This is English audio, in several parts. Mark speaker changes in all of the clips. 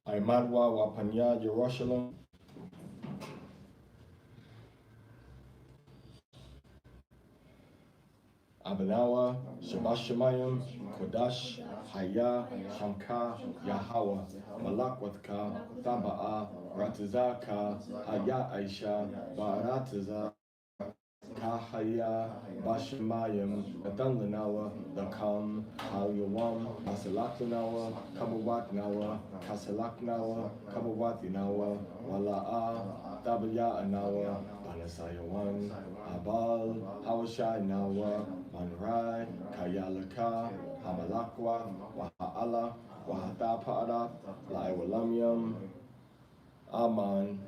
Speaker 1: Aimadwa Wapanya Jerusalem. Abanawa, Shabashamayim, Kodash, Haya, Shamka, Yahweh, Malakwatka, Taba'a, Ratazaka, Haya Aisha, Barataza, Kahaya, Bashamayim, Nadanlanawa, Lakam, Halyawam, Kasalakanawa, Kabawatnawa, Kasalaknawa, Kabawatinawa, Wala'a, Tabaya Anawa, Banasayawan, Abal, Hawashai Nawa, Manrai, Kayalaka, Hamalakwa, Waha'ala, Wahatapa'ada, Laiwalamyam, Aman.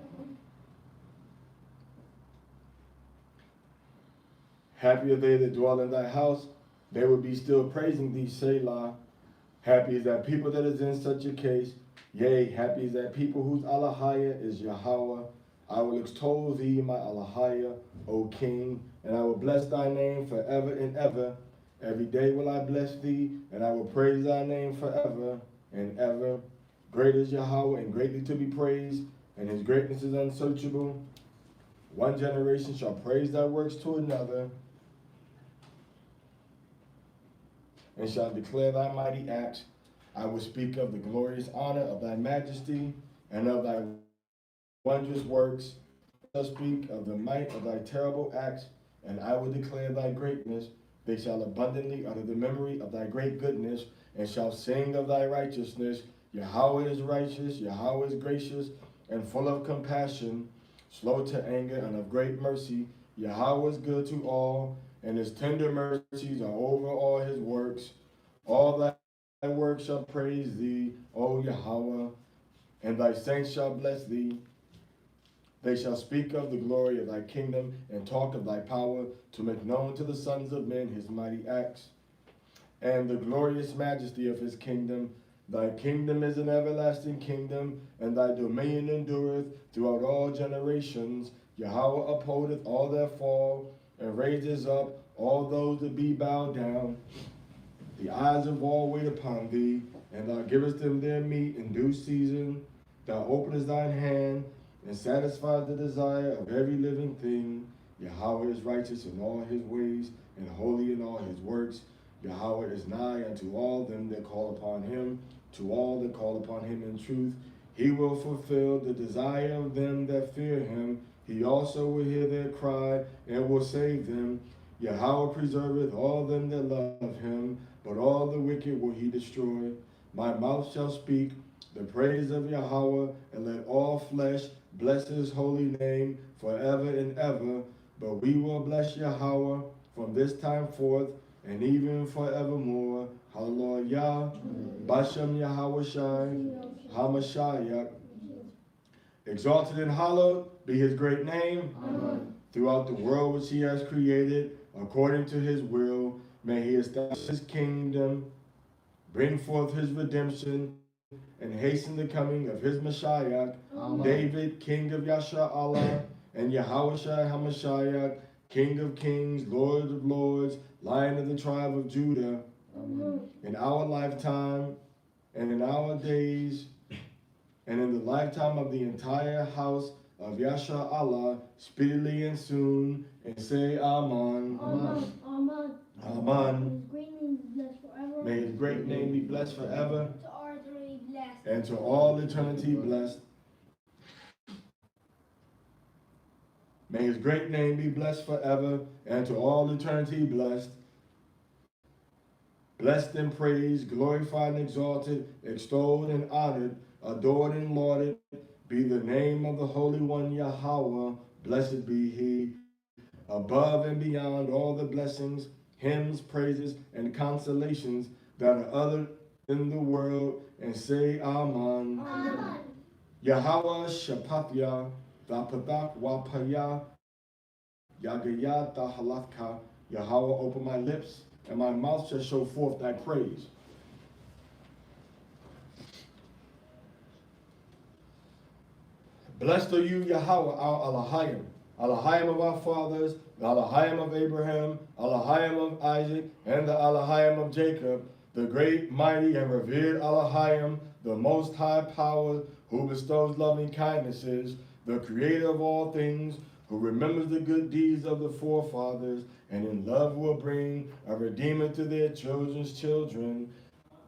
Speaker 1: Happy are they that dwell in thy house, they will be still praising thee, Selah. Happy is that people that is in such a case. Yea, happy is that people whose Alahaya is Yahweh. I will extol thee, my Alahaya, O King, and I will bless thy name forever and ever. Every day will I bless thee, and I will praise thy name forever and ever. Great is Yahweh, and greatly to be praised, and his greatness is unsearchable. One generation shall praise thy works to another, and shall declare thy mighty acts. I will speak of the glorious honor of thy majesty, and of thy wondrous works. I shall speak of the might of thy terrible acts, and I will declare thy greatness. They shall abundantly utter the memory of thy great goodness, and shall sing of thy righteousness. Yahweh is righteous, Yahweh is gracious, and full of compassion, slow to anger, and of great mercy. Yahweh is good to all, and his tender mercies are over all his works. All thy works shall praise thee, O Yahweh, and thy saints shall bless thee. They shall speak of the glory of thy kingdom, and talk of thy power, to make known to the sons of men his mighty acts, and the glorious majesty of his kingdom. Thy kingdom is an everlasting kingdom, and thy dominion endureth throughout all generations. Yahweh upholdeth all that fall, and raises up all those that be bowed down. The eyes of all wait upon thee, and thou givest them their meat in due season. Thou openest thine hand, and satisfies the desire of every living thing. Yahweh is righteous in all his ways, and holy in all his works. Yahweh is nigh unto all them that call upon him, to all that call upon him in truth. He will fulfill the desire of them that fear him. He also will hear their cry, and will save them. Yahweh preserveth all them that love him, but all the wicked will he destroy. My mouth shall speak the praise of Yahweh, and let all flesh bless his holy name forever and ever. But we will bless Yahweh from this time forth, and even forevermore. Hallelujah. Bashem Yahweh Shai, Hamashiach. Exalted and hallowed be his great name. Amen. Throughout the world which he has created, according to his will, may he establish his kingdom, bring forth his redemption, and hasten the coming of his Messiah, David, king of Yasha Allah, and Yahushua HaMashiach, king of kings, lord of lords, lion of the tribe of Judah. Amen. In our lifetime, and in our days, and in the lifetime of the entire house of Yasha Allah, speedily and soon, and say Amen.
Speaker 2: Amen. Amen.
Speaker 1: Amen.
Speaker 2: May his great name be blessed forever.
Speaker 1: May his great name be blessed forever,
Speaker 2: To all eternity blessed.
Speaker 1: and to all eternity blessed. May his great name be blessed forever, and to all eternity blessed. Blessed and praised, glorified and exalted, extolled and honored, adored and lauded, be the name of the Holy One Yahweh. Blessed be he, above and beyond all the blessings, hymns, praises, and consolations that are uttered in the world, and say Amen.
Speaker 2: Amen.
Speaker 1: Yahweh Shapathya, Vapadak Wapaya, Yagaya Dahalatka. Yahweh, open my lips, and my mouth shall show forth thy praise. Blessed are you, Yahweh, our Elohim, Elohim of our fathers, the Elohim of Abraham, Elohim of Isaac, and the Elohim of Jacob, the great, mighty, and revered Elohim, the most high power, who bestows loving kindnesses, the creator of all things, who remembers the good deeds of the forefathers, and in love will bring a redeemer to their children's children,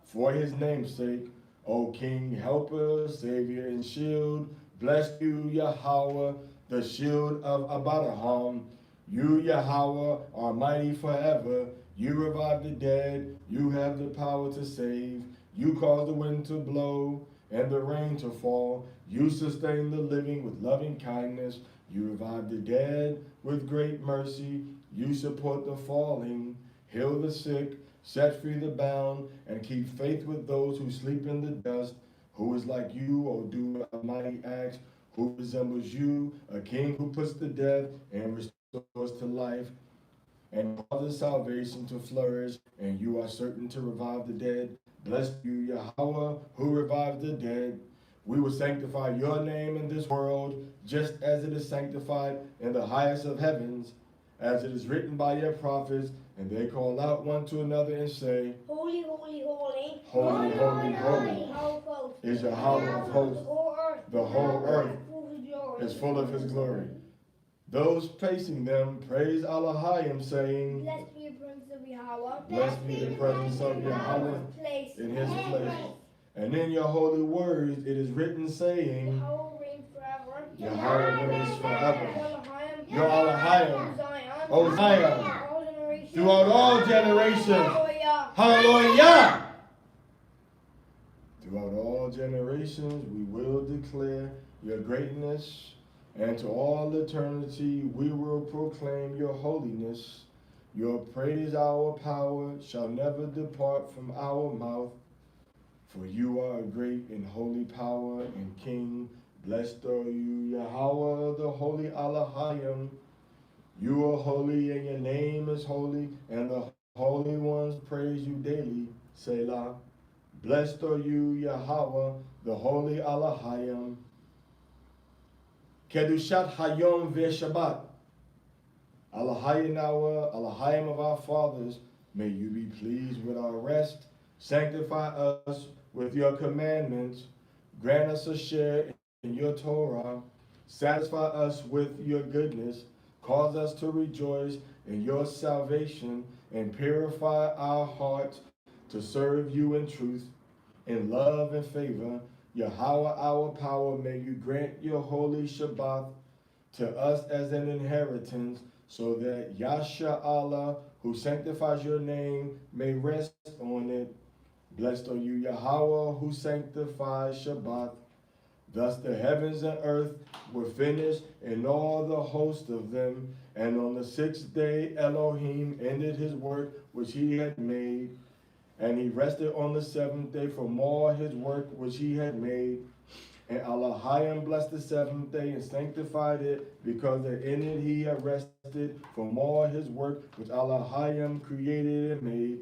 Speaker 1: for his name's sake. O King, helper, savior, and shield, bless you, Yahweh, the shield of Abraham. You, Yahweh, are mighty forever. You revive the dead. You have the power to save. You cause the wind to blow and the rain to fall. You sustain the living with loving kindness. You revive the dead with great mercy. You support the falling, heal the sick, set free the bound, and keep faith with those who sleep in the dust. Who is like you, O doer of mighty acts? Who resembles you, a king who puts to death and restores to life, and causes salvation to flourish, and you are certain to revive the dead. Bless you, Yahweh, who revives the dead. We will sanctify your name in this world, just as it is sanctified in the highest of heavens, as it is written by your prophets, and they call out one to another and say,
Speaker 3: Holy, holy, holy.
Speaker 1: Holy, holy, holy is Yahweh of hosts. The whole earth is full of his glory. Those facing them praise Elohim, saying,
Speaker 3: Blessed be the presence of Yahweh.
Speaker 1: Blessed be the presence of Yahweh in his place. And in your holy words it is written, saying,
Speaker 3: Yahweh reigns forever.
Speaker 1: Yahweh reigns forever.
Speaker 3: Elohim.
Speaker 1: Your Elohim,
Speaker 3: Zion.
Speaker 1: O Zion,
Speaker 3: All generations.
Speaker 1: throughout all generations.
Speaker 3: Hallelujah.
Speaker 1: Hallelujah! Throughout all generations we will declare your greatness, and to all eternity we will proclaim your holiness. Your praise, our power, shall never depart from our mouth. For you are a great and holy power and King. Blessed are you, Yahweh, the holy Elohim. You are holy, and your name is holy, and the holy ones praise you daily. Selah. Blessed are you, Yahweh, the holy Elohim. Kedushat Hayom ve'Shabbat. Elohim, our Elohim of our fathers, may you be pleased with our rest. Sanctify us with your commandments. Grant us a share in your Torah. Satisfy us with your goodness. Cause us to rejoice in your salvation, and purify our hearts to serve you in truth, in love and favor. Yahweh, our power, may you grant your holy Shabath to us as an inheritance, so that Yasha Allah, who sanctifies your name, may rest on it. Blessed are you, Yahweh, who sanctifies Shabbat. Thus the heavens and earth were finished, and all the host of them. And on the sixth day Elohim ended his work which he had made. And he rested on the seventh day from all his work which he had made. And Elohim blessed the seventh day and sanctified it, because that in it he had rested from all his work which Elohim created and made.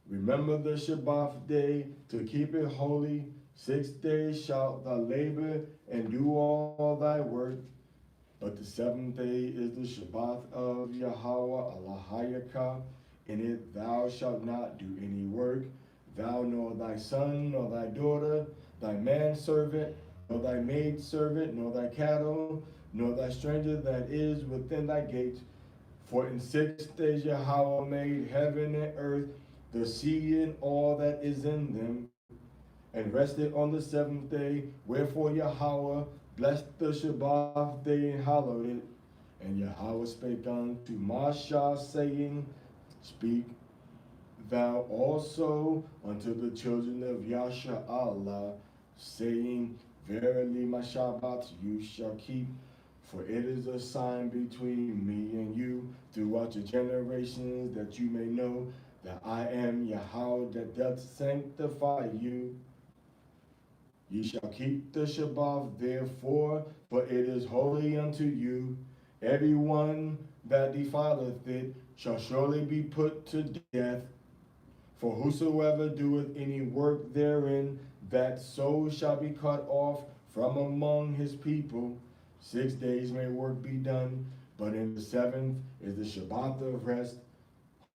Speaker 1: Remember the Shabbat day to keep it holy. 6 days shalt thou labor and do all thy work. But the seventh day is the Shabbat of Yahweh Elohim. In it thou shalt not do any work, thou nor thy son, nor thy daughter, thy manservant, nor thy maidservant, nor thy cattle, nor thy stranger that is within thy gates. For in 6 days Yahweh made heaven and earth, the sea and all that is in them, and rested on the seventh day. Wherefore Yahweh blessed the Shabbat day and hallowed it. And Yahweh spake unto Moshe, saying, Speak thou also unto the children of Yasha Allah, saying, Verily my Shabbat you shall keep, for it is a sign between me and you throughout your generations, that you may know that I am Yahweh that doth sanctify you. Ye shall keep the Shabbat therefore, for it is holy unto you. Every one that defileth it shall surely be put to death. For whosoever doeth any work therein, that soul shall be cut off from among his people. 6 days may work be done, but in the seventh is the Shabbat of rest,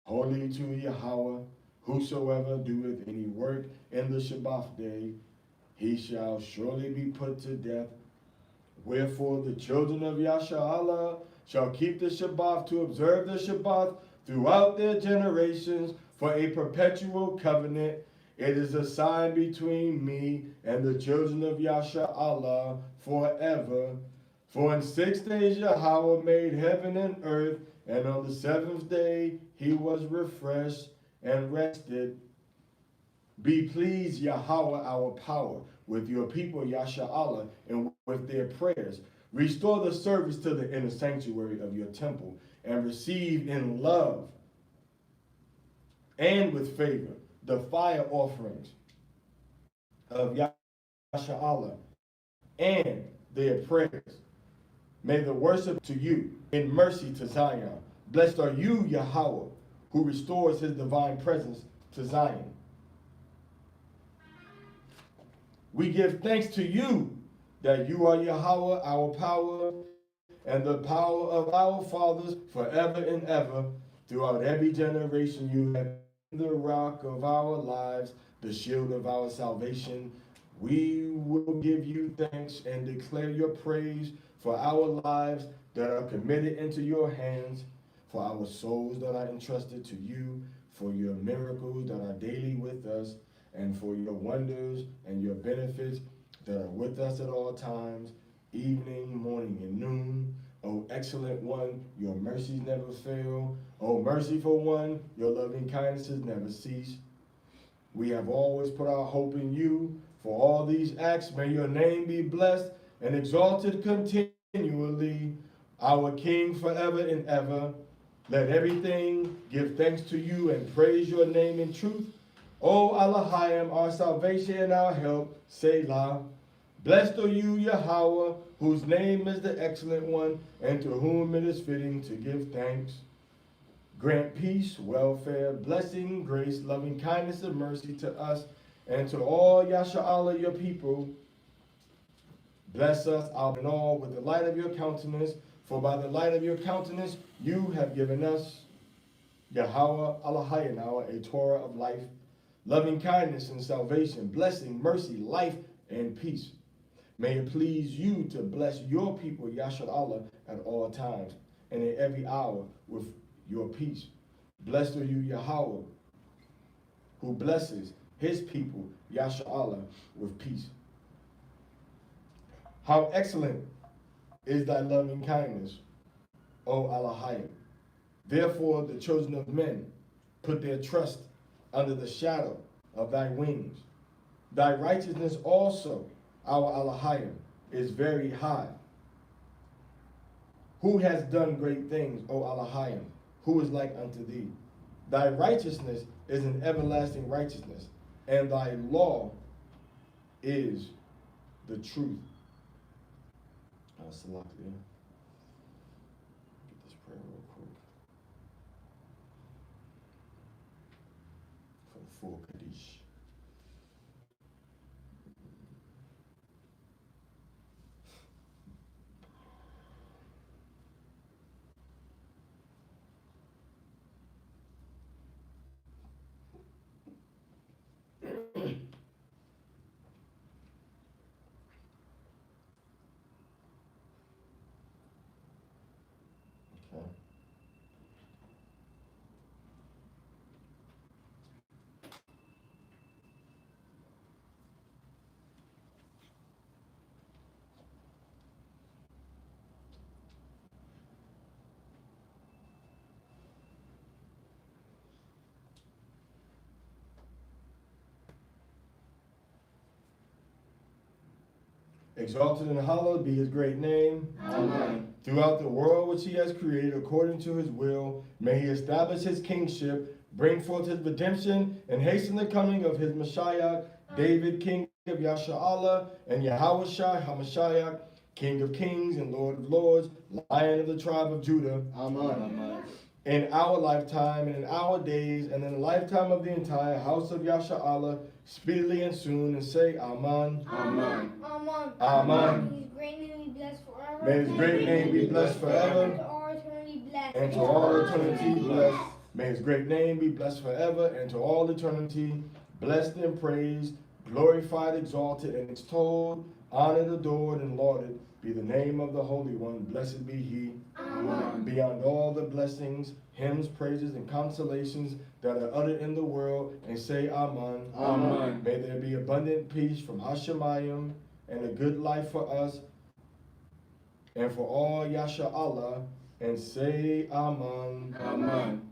Speaker 1: holy to Yahweh. Whosoever doeth any work in the Shabath day, he shall surely be put to death. Wherefore the children of Yasha'Allah shall keep the Shabbat to observe the Shabbat throughout their generations for a perpetual covenant. It is a sign between me and the children of Yasha'Allah forever. For in 6 days Yahweh made heaven and earth, and on the 7th day he was refreshed and rested. Be pleased, Yahweh, our power, with your people, Yasha'Allah, and with their prayers. Restore the service to the inner sanctuary of your temple, and receive in love and with favor the fire offerings of Yasha'Allah and their prayers. May the worship to you in mercy to Zion. Blessed are you, Yahweh, who restores his divine presence to Zion. We give thanks to you that you are Yahweh, our power, and the power of our fathers forever and ever. Throughout every generation you have been the rock of our lives, the shield of our salvation. We will give you thanks and declare your praise for our lives that are committed into your hands, for our souls that are entrusted to you, for your miracles that are daily with us, and for your wonders and your benefits that are with us at all times, evening, morning, and noon. O excellent one, your mercies never fail. O merciful one, your loving kindnesses never cease. We have always put our hope in you. For all these acts, may your name be blessed and exalted continually, our King forever and ever. Let everything give thanks to you and praise your name in truth. O Elohim, our salvation and our help, Selah. Blessed are you, Yahweh, whose name is the excellent one, and to whom it is fitting to give thanks. Grant peace, welfare, blessing, grace, loving kindness, and mercy to us and to all Yasha'Allah, your people. Bless us, all in all, with the light of your countenance, for by the light of your countenance you have given us, Yahweh Elohim, a Torah of life, loving kindness and salvation, blessing, mercy, life, and peace. May it please you to bless your people, Yasha'Allah, at all times and in every hour with your peace. Blessed are you, Yahweh, who blesses his people, Yasha'Allah, with peace. How excellent is thy loving kindness, O Elohim. Therefore the children of men put their trust under the shadow of thy wings. Thy righteousness also, our Elohim, is very high. Who has done great things, O Elohim? Who is like unto thee? Thy righteousness is an everlasting righteousness, and thy law is the truth. Salaklia. Get this prayer real quick. For the full Kaddish. Okay. Exalted and hallowed be his great name.
Speaker 2: Amen.
Speaker 1: Throughout the world which he has created according to his will, may he establish his kingship, bring forth his redemption, and hasten the coming of his Messiah, David, king of Yasha'Allah, and Yahweh Shai HaMashiach, King of kings and Lord of lords, Lion of the tribe of Judah.
Speaker 2: Amen.
Speaker 1: In our lifetime and in our days and in the lifetime of the entire house of Yasha'Allah, speedily and soon, and say Amen.
Speaker 2: Amen.
Speaker 3: Amen.
Speaker 1: Amen.
Speaker 3: May his great name be blessed forever.
Speaker 1: May his great name be blessed
Speaker 3: And
Speaker 1: forever
Speaker 3: to all eternity blessed.
Speaker 1: and to all eternity blessed. May his great name be blessed forever and to all eternity. Blessed and praised, glorified, exalted, and extolled, honored, adored, and lauded be the name of the Holy One. Blessed be he.
Speaker 3: Amen.
Speaker 1: Beyond all the blessings, hymns, praises, and consolations that are uttered in the world, and say Amen.
Speaker 2: Amen.
Speaker 1: May there be abundant peace from Hashemayim and a good life for us and for all Yasha Allah, and say Amen.
Speaker 2: Amen.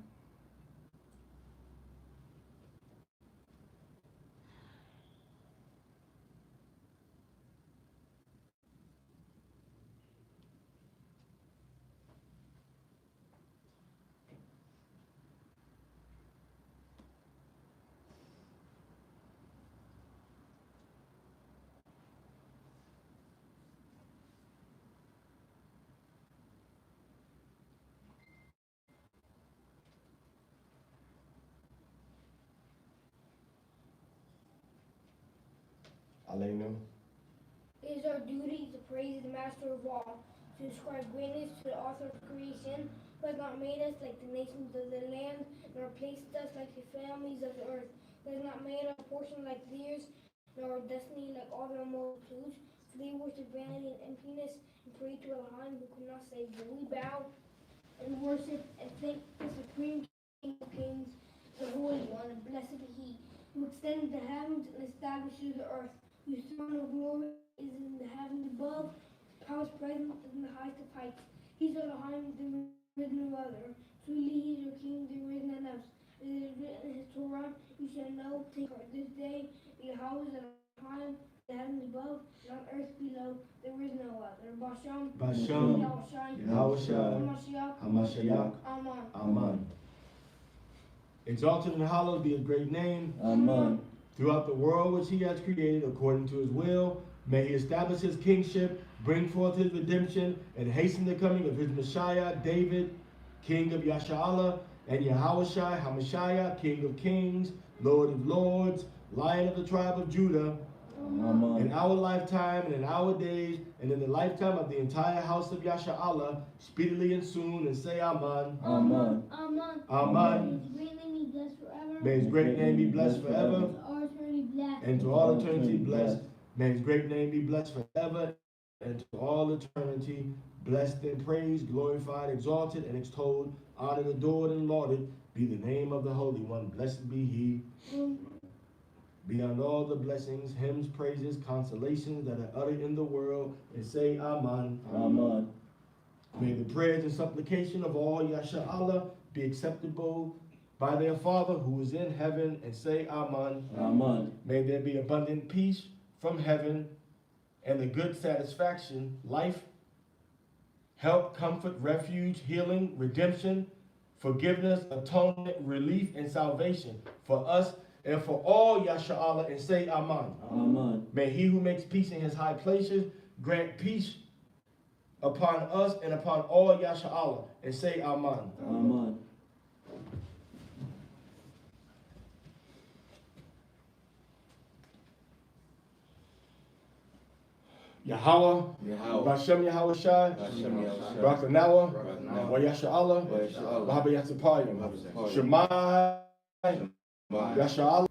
Speaker 1: Aleinu.
Speaker 3: It is our duty to praise the Master of all, to ascribe greatness to the author of creation, who has not made us like the nations of the land, nor placed us like the families of the earth, who has not made our portion like theirs, nor our destiny like all their multitudes. For they worship vanity and emptiness, and pray to Elohim who could not save them. We bow and worship and thank the Supreme King of Kings, the Holy One, and blessed be He, who extended the heavens and establishes the earth, whose throne of glory is in the heavens above, power's presence is in the highest of heights. He's Elohim, there is no other. Truly He is your King, there is none else. It is written in His Torah, you shall know, take heart this day, Yahweh is Elohim, the heavens above, and on earth below, there is no other. Basham,
Speaker 1: Bashem,
Speaker 3: Yahushai,
Speaker 1: Yahushua,
Speaker 3: Hamashiach,
Speaker 1: Hamashiach,
Speaker 3: Amen.
Speaker 1: Amen. Exalted and hallowed be his great name.
Speaker 2: Amen.
Speaker 1: Throughout the world which he has created according to his will, may he establish his kingship, bring forth his redemption, and hasten the coming of his Messiah, David, King of Yasha'Allah, and Yahushai, Hamashiach, King of kings, Lord of lords, Lion of the tribe of Judah,
Speaker 2: Amen.
Speaker 1: in our lifetime and in our days and in the lifetime of the entire house of Yasha'Allah, speedily and soon, and say Amen.
Speaker 2: Amen.
Speaker 3: Amen.
Speaker 1: Amen.
Speaker 3: May His great name be blessed forever.
Speaker 1: May his great name be blessed forever,
Speaker 3: To all eternity blessed.
Speaker 1: and to all eternity blessed. May his great name be blessed forever, and to all eternity blessed and praised, glorified, exalted, and extolled, honored, adored, and lauded be the name of the Holy One. Blessed be he. Beyond all the blessings, hymns, praises, consolations that are uttered in the world, and say Amen.
Speaker 2: Amen.
Speaker 1: May the prayers and supplication of all Yasha'Allah be acceptable by their Father who is in heaven, and say Amen.
Speaker 2: Amen.
Speaker 1: May there be abundant peace from heaven and the good satisfaction, life, help, comfort, refuge, healing, redemption, forgiveness, atonement, relief, and salvation for us and for all Yasha'Allah, and say Amen.
Speaker 2: Amen.
Speaker 1: May he who makes peace in his high places grant peace upon us and upon all Yasha'Allah, and say Amen.
Speaker 2: Amen.
Speaker 1: Yahweh,
Speaker 2: Yahweh.
Speaker 1: Bashem Yahushai,
Speaker 2: Hashem Yahushua.
Speaker 1: Rakanawa,
Speaker 2: Rakanawa.
Speaker 1: Wa Yasha'Allah,
Speaker 2: Wa Yasha'Allah.
Speaker 1: Wahaba Yatsapayim,
Speaker 2: Yatsapayim.
Speaker 1: Shema,
Speaker 2: Bye.
Speaker 1: Yasha'Allah.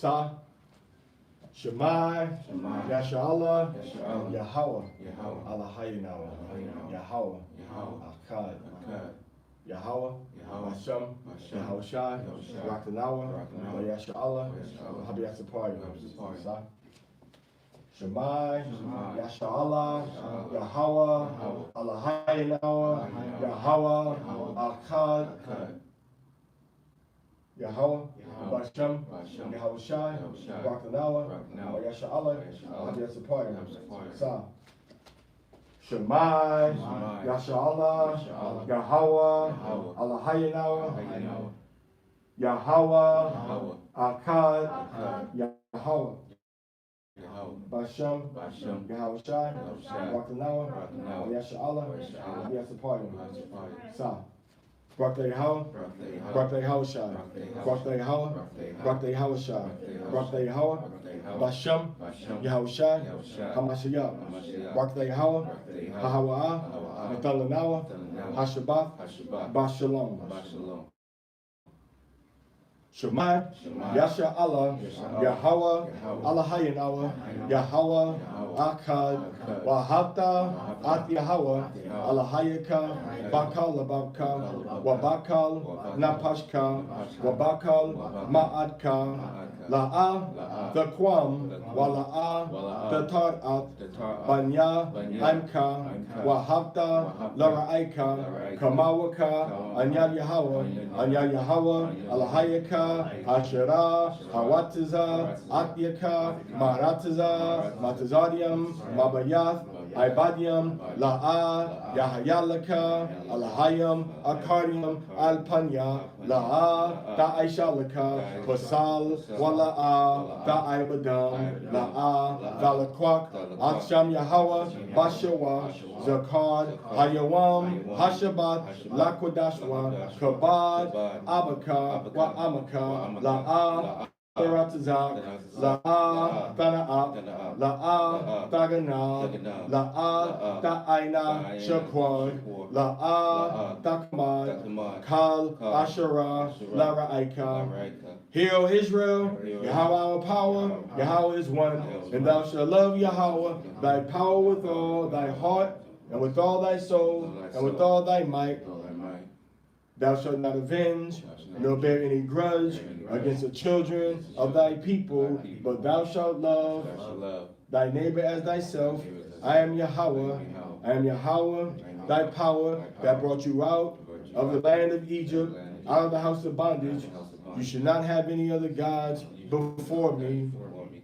Speaker 1: Sa, Shemai,
Speaker 2: Shemai.
Speaker 1: Yasha'Allah,
Speaker 2: Yasha'Allah.
Speaker 1: Yahweh,
Speaker 2: Yahweh.
Speaker 1: Allah Hayinawa,
Speaker 2: Hayinawa.
Speaker 1: Yahweh,
Speaker 2: Yahweh.
Speaker 1: Akkad,
Speaker 2: Akkad.
Speaker 1: Yahweh,
Speaker 2: Yahweh.
Speaker 1: Hashem,
Speaker 2: Hashem.
Speaker 1: Yahushai,
Speaker 2: Yahushai.
Speaker 1: Rakanawa,
Speaker 2: Rakanawa.
Speaker 1: Wa Yasha'Allah,
Speaker 2: Wa Yasha'Allah.
Speaker 1: Wahaba Yatsapayim,
Speaker 2: Yatsapayim.
Speaker 1: Sa, Shemai, Yasha Allah, Yahweh, Allahayinawa, Yahweh, Akkad, Yahweh, Bashem, Yahweh Shai, Barakanawa, Yasha Allah, Yasha Party, Sa. Shemai, Yasha Allah, Yahweh, Allahayinawa, Yahweh, Akkad, Yahweh. Bashem, Yahweh Shai, Barakanawa, Yasha Allah, Yasha Party, Sa. Barakah Yahweh, Barakah Yahweh Shai, Barakah Yahweh, Barakah Yahweh Shai, Barakah Yahweh, Bashem, Yahweh Shai, Hamashiach, Barakah Yahweh, Hahawa'ah, Nathalanawa, Hashabath, Bashalom. Shemai, Yasha Allah, Yahweh, Allahayinawa, Yahweh, Akkad, Wahata, At Yahweh, Allahayaka, Bakal Lababka, Wabakal, Napashka, Wabakal, Ma'adka, La'a, the Kwam, Wala'a, the Tar'at, Banya, Amka, Wahata, Lara'aika, Kamawaka, Anyal Yahweh, Anyal Yahweh, Allahayaka, Asherah, Hawatiza, Atyaka, Maratiza, Matazadium, Mabayath, Ibadium, La'a, Yahayalaka, Alahayam, Akardium, Alpanya, La'a, Da'aishalaka, Pasal, Wala'a, Da'ibadam, La'a, Valakwak, Atsham Yahweh, Bashawa, Zakad, Hayawam, Hashabat, Lakodashwa, Kabad, Abaka, Wa Amaka, La'a, Taratazak, La'a, Tana'at, La'a, Tagana, La'a, Ta'aina, Shakwad, La'a, Takamad, Kal, Asherah, Lara'aika. Hear, O Israel, Yahweh our power, Yahweh is one, and thou shalt love Yahweh, thy power with all thy heart, and with all thy soul, and with all thy might. Thou shalt not avenge, nor bear any grudge against the children of thy people, but thou shalt love thy neighbor as thyself. I am Yahweh, I am Yahweh, thy power that brought you out of the land of Egypt, out of the house of bondage. You should not have any other gods before me.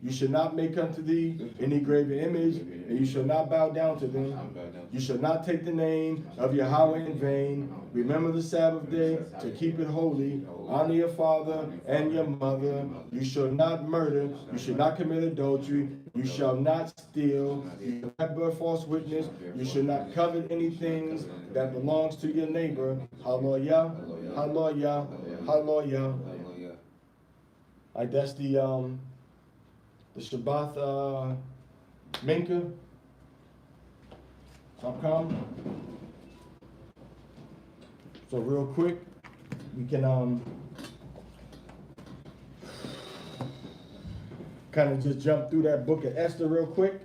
Speaker 1: You should not make unto thee any graven image, and you shall not bow down to them. You shall not take the name of Yahweh in vain. Remember the Sabbath day to keep it holy. Honor your father and your mother. You shall not murder. You shall not commit adultery. You shall not steal. You shall not bear false witness. You shall not covet anything that belongs to your neighbor. Hallelujah. Hallelujah. Hallelujah. That's the Shabath Mincha. So real quick, we can kind of just jump through that book of Esther real quick.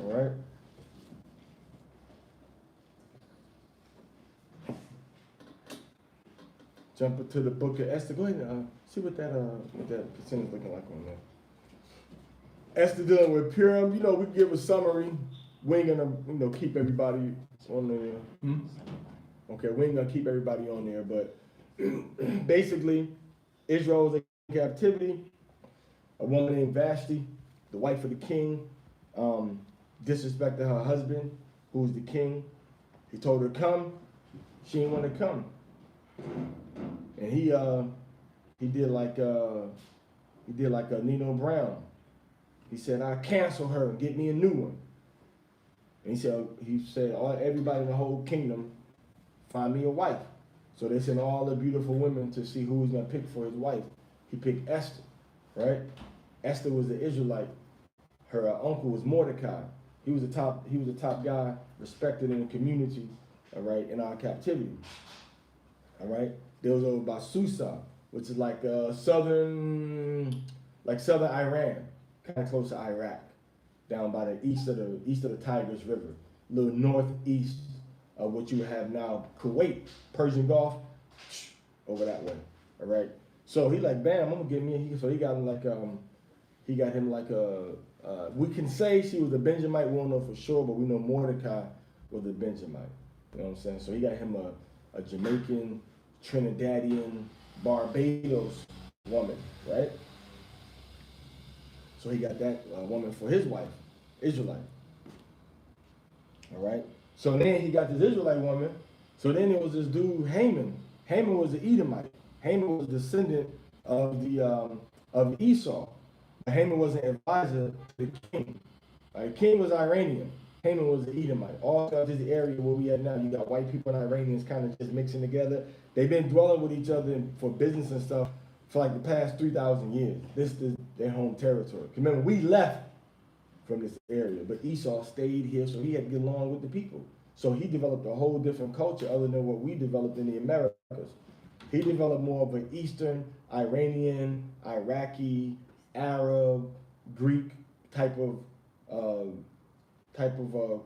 Speaker 1: All right. Jump into the book of Esther. Go ahead and see what that percentage is looking like on there. Esther dealing with Purim. You know, we give a summary. We ain't gonna, keep everybody on there. Okay, we ain't gonna keep everybody on there, but basically, Israel was in captivity. A woman named Vashti, the wife of the king, disrespected her husband, who was the king. He told her come. She didn't want to come. And he did like a Nino Brown. He said, "I cancel her and get me a new one." And he said, everybody in the whole kingdom, find me a wife. So they sent all the beautiful women to see who was gonna pick for his wife. He picked Esther, right? Esther was the Israelite. Her uncle was Mordecai. He was the top guy, respected in the community, all right, in our captivity. All right. There was over by Susa, which is like southern Iran, kind of close to Iraq, down by the east of the Tigris River, a little northeast of what you have now Kuwait, Persian Gulf, over that way. All right. So he like, bam, I'm gonna get me. So he got him like a we can say she was a Benjamite, we don't know for sure, but we know Mordecai was a Benjamite. You know what I'm saying? So he got him a Jamaican, Trinidadian, Barbados woman, right? So he got that woman for his wife, Israelite. All right? So then he got this Israelite woman. So then it was this dude, Haman. Haman was an Edomite. Haman was a descendant of Esau. Haman was an advisor to the king. The king was Iranian. Haman was an Edomite. All throughout this area where we at now, you got white people and Iranians kind of just mixing together. They've been dwelling with each other for business and stuff for like the past 3,000 years. This is their home territory. Remember, we left from this area, but Esau stayed here, so he had to get along with the people. So he developed a whole different culture other than what we developed in the Americas. He developed more of an Eastern, Iranian, Iraqi, Arab, Greek type of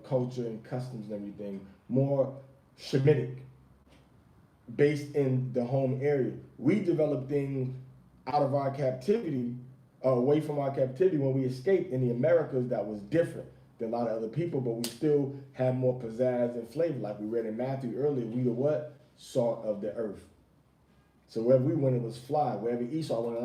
Speaker 1: culture and customs and everything, more Shemitic, based in the home area. We developed things out of our captivity, away from our captivity when we escaped in the Americas that was different than a lot of other people, but we still have more pizzazz and flavor. Like we read in Matthew earlier, we the what? Salt of the earth. So wherever we went, it was fly. Wherever Esau went,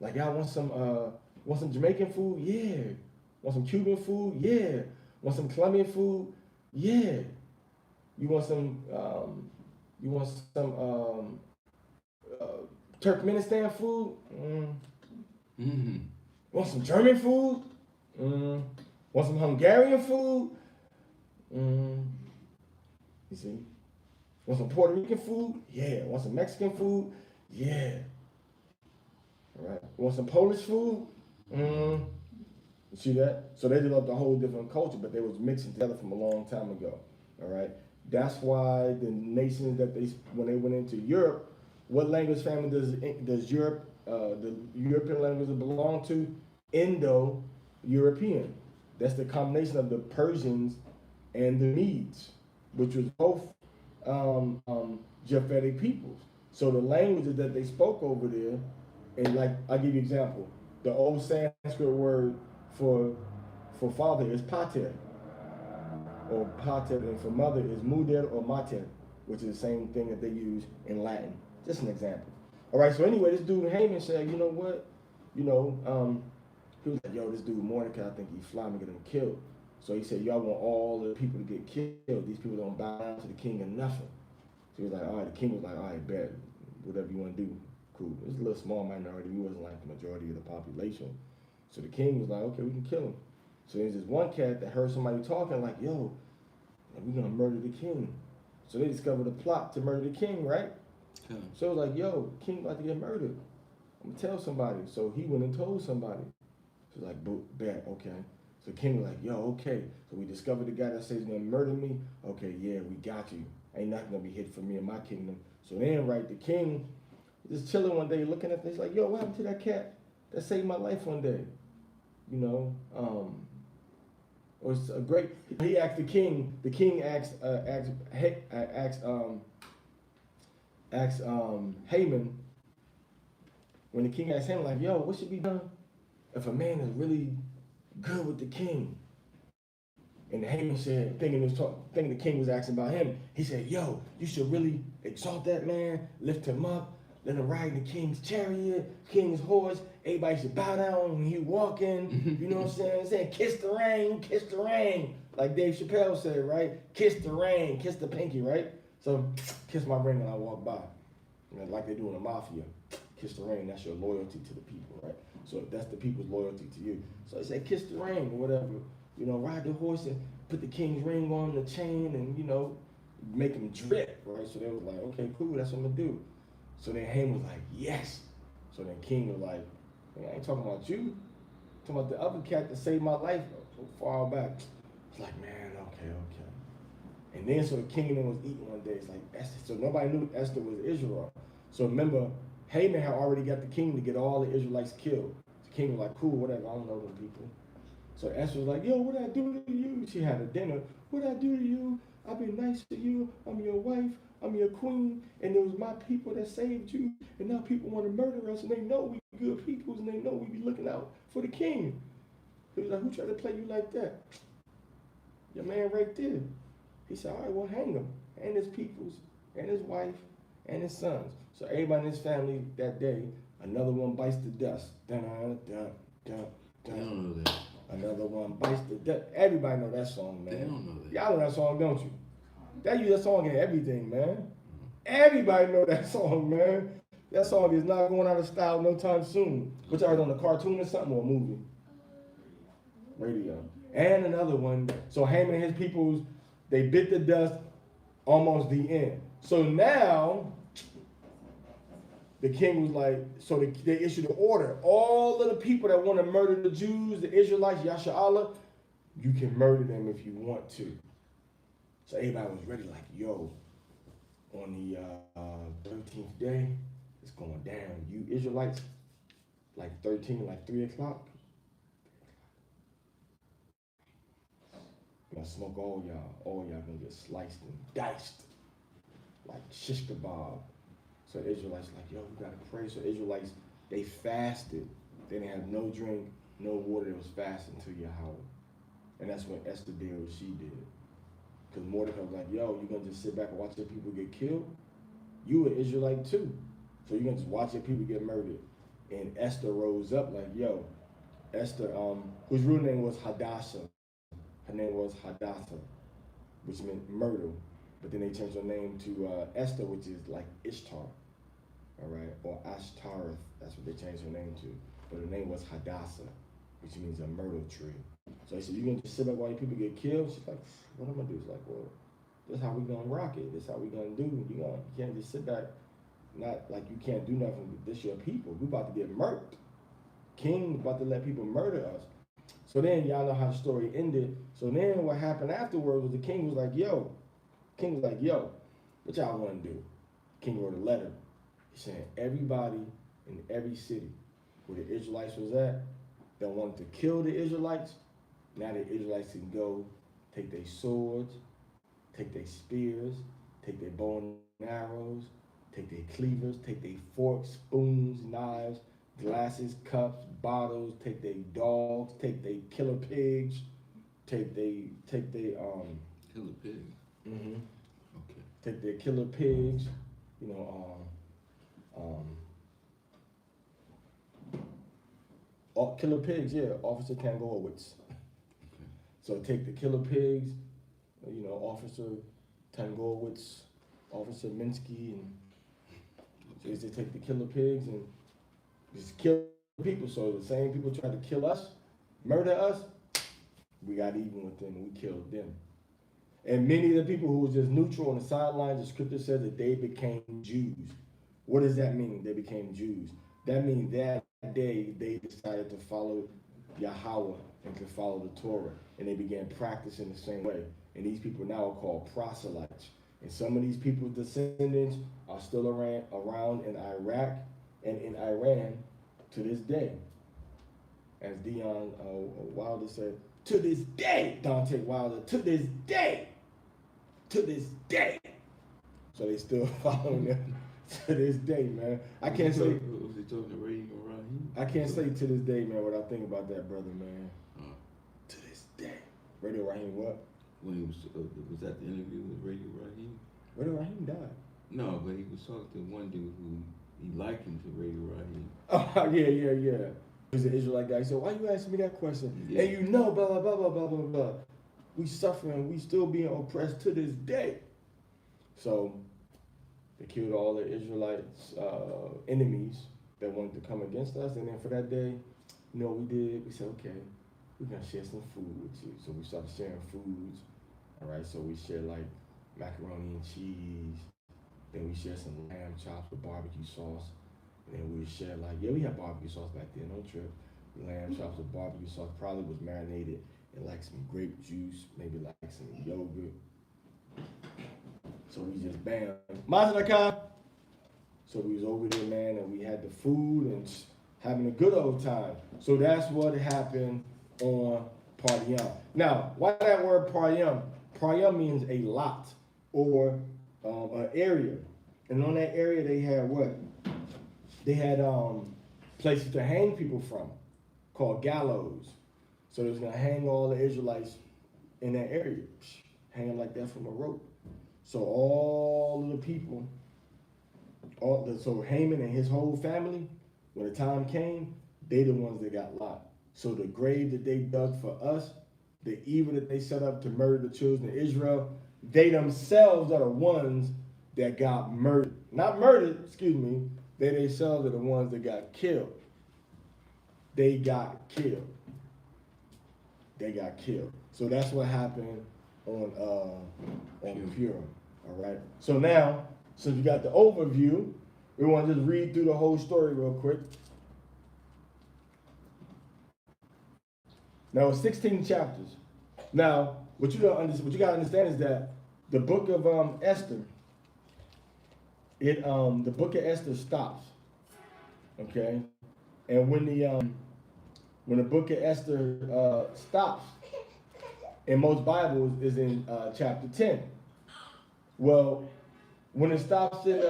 Speaker 1: like y'all want some Jamaican food? Yeah. Want some Cuban food? Yeah. Want some Colombian food? Yeah. You want some Turkmenistan food? Want some German food? Want some Hungarian food? You see? Want some Puerto Rican food? Yeah. Want some Mexican food? Yeah. All right. Want some Polish food? You see that? So they developed a whole different culture, but they was mixing together from a long time ago. All right. That's why the nations that when they went into Europe, what language family does Europe, the European languages belong to? Indo-European. That's the combination of the Persians and the Medes, which was both Japhetic peoples. So the languages that they spoke over there, and like I'll give you an example. The old Sanskrit word for father is pater, or pater, and for mother is muder or mater, which is the same thing that they use in Latin. Just an example. All right. So anyway, this dude Haman said, you know what? He was like, yo, this dude Mordecai, I think he's flying to get him killed. So he said, y'all want all the people to get killed. These people don't bow down to the king or nothing. So he was like, all right. The king was like, all right, bet, whatever you want to do. Cool. It was a little small minority. He wasn't like the majority of the population. So the king was like, okay, we can kill him. So there's this one cat that heard somebody talking like, yo, we're going to murder the king. So they discovered a plot to murder the king, right? Yeah. So it was like, yo, king about to get murdered. I'm going to tell somebody. So he went and told somebody. So like, bet, okay. So the king was like, yo, okay. So we discovered the guy that says he's going to murder me. Okay, yeah, we got you. Ain't nothing going to be hid from me and my kingdom. So then, right, the king just chilling one day, looking at this, like, yo, what happened to that cat that saved my life one day? You know, it was a great. He asked the king. The king asked Haman. When the king asked him, like, yo, what should be done if a man is really good with the king? And Haman said, thinking the king was asking about him, he said, yo, you should really exalt that man, lift him up, let him ride the king's chariot, king's horse. Everybody should bow down when he walking. You know what I'm saying? Kiss the ring, kiss the ring. Like Dave Chappelle said, right? Kiss the ring, kiss the pinky, right? So kiss my ring when I walk by. You know, like they do in the mafia. Kiss the ring, that's your loyalty to the people, right? So that's the people's loyalty to you. So he said, kiss the ring or whatever. You know, ride the horse and put the king's ring on the chain and, you know, make him drip, right? So they was like, okay, cool, that's what I'm gonna do. So then Haman was like, yes. So then king was like, I ain't talking about you. I'm talking about the other cat that saved my life so far back. It's like, man, okay. And then so the king was eating one day. It's like Esther. So nobody knew Esther was Israel. So remember, Haman had already got the king to get all the Israelites killed. The king was like, cool, whatever, I don't know them people. So Esther was like, yo, what'd I do to you? She had a dinner. What'd I do to you? I've been nice to you. I'm your wife. I'm your queen, and it was my people that saved you, and now people want to murder us, and they know we good peoples, and they know we be looking out for the king. He was like, who tried to play you like that? Your man right there. He said, all right, well, hang him, and his peoples, and his wife, and his sons. So everybody in his family that day, another one bites the dust. Dun, dun, dun, dun.
Speaker 4: They don't know that.
Speaker 1: Another one bites the dust. Everybody know that song, man.
Speaker 4: They don't know that.
Speaker 1: Y'all know that song, don't you? That use that song in everything, man. Everybody know that song, man. That song is not going out of style no time soon. Which are on a cartoon or something or a movie? Radio. And another one. So Haman and his peoples, they bit the dust almost the end. So now the king was like, so they issued an order. All of the people that want to murder the Jews, the Israelites, Yasha Allah, you can murder them if you want to. So everybody was ready, like, yo, on the 13th day, it's going down. You Israelites, like 13, like 3 o'clock, gonna smoke all y'all gonna get sliced and diced, like shish kebab. So Israelites like, yo, we gotta pray. So Israelites, they fasted. They didn't have no drink, no water. It was fasting to Yahweh. And that's when Esther did what she did. Because Mordecai was like, yo, you gonna just sit back and watch your people get killed? You an Israelite too. So you're gonna just watch your people get murdered. And Esther rose up like, yo, Esther, whose real name was Hadassah. Her name was Hadassah, which meant myrtle. But then they changed her name to Esther, which is like Ishtar, all right, or Ashtareth. That's what they changed her name to. But her name was Hadassah, which means a myrtle tree. So he said, you gonna just sit back while your people get killed? She's like, what I'm gonna do? It's like, well, this is how we gonna rock it. This is how we gonna do. You can't just sit back, not like you can't do nothing. This your people. We about to get murked. King about to let people murder us. So then y'all know how the story ended. So then what happened afterwards was the king was like, yo, what y'all want to do? King wrote a letter. He said everybody in every city where the Israelites was at that wanted to kill the Israelites, now the Israelites can go take their swords, take their spears, take their bow and arrows, take their cleavers, take their forks, spoons, knives, glasses, cups, bottles, take their dogs, take their killer pigs, take their
Speaker 4: Killer pig.
Speaker 1: Mm-hmm.
Speaker 4: Okay.
Speaker 1: Take their killer pigs, killer pigs, yeah, Officer Tangowitz.
Speaker 4: Okay.
Speaker 1: So take the killer pigs, Officer Tangowitz, Officer Minsky, and so they take the killer pigs and just kill people. So the same people tried to kill us, murder us, we got even with them and we killed them. And many of the people who was just neutral on the sidelines, the scripture says that they became Jews. What does that mean? They became Jews. That means that day they decided to follow Yahweh and to follow the Torah. And they began practicing the same way. And these people now are called proselytes. And some of these people's descendants are still around in Iraq and in Iran to this day. As Dion Wilder said, to this day, Dante Wilder, to this day. So they still following them to this day, man. I can't say.
Speaker 4: Was he talking to Radio Rahim?
Speaker 1: I can't say to this day, man, what I think about that brother, man. To this day. Radio Rahim, what?
Speaker 4: When he was that the interview with Radio Rahim?
Speaker 1: Radio Rahim died.
Speaker 4: No, but he was talking to one dude who he likened to Radio Rahim.
Speaker 1: Oh, yeah. He's an Israelite guy. He said, why you asking me that question?
Speaker 4: Yeah.
Speaker 1: And blah, blah, blah, blah, blah, blah, blah. We suffering, we still being oppressed to this day. So they killed all the Israelites' enemies that wanted to come against us. And then for that day, we did, we said, okay, we're going to share some food with you. So we started sharing foods. All right, so we shared like macaroni and cheese. Then we shared some lamb chops with barbecue sauce. And then we would share we had barbecue sauce back then, no trip. Lamb chops with barbecue sauce probably was marinated in like some grape juice, maybe like some yogurt. So we just bam. Mazanaka. So we was over there, man, and we had the food and having a good old time. So that's what happened on Purim. Now, why that word Purim? Purim means a lot or an area, and on that area they had what? They had places to hang people from, called gallows. So they was gonna hang all the Israelites in that area, hang them like that from a rope. So all of the people, so Haman and his whole family, when the time came, they the ones that got locked. So the grave that they dug for us, the evil that they set up to murder the children of Israel, they themselves are the ones that got murdered. Not murdered, excuse me. They themselves are the ones that got killed. They got killed. They got killed. So that's what happened on Purim. All right. So now, since we got the overview, we want to just read through the whole story real quick. Now it's 16 chapters. Now, what you gotta understand is that the book of Esther, the book of Esther stops. Okay, and when the book of Esther stops, in most Bibles is in chapter 10. Well, when it stops in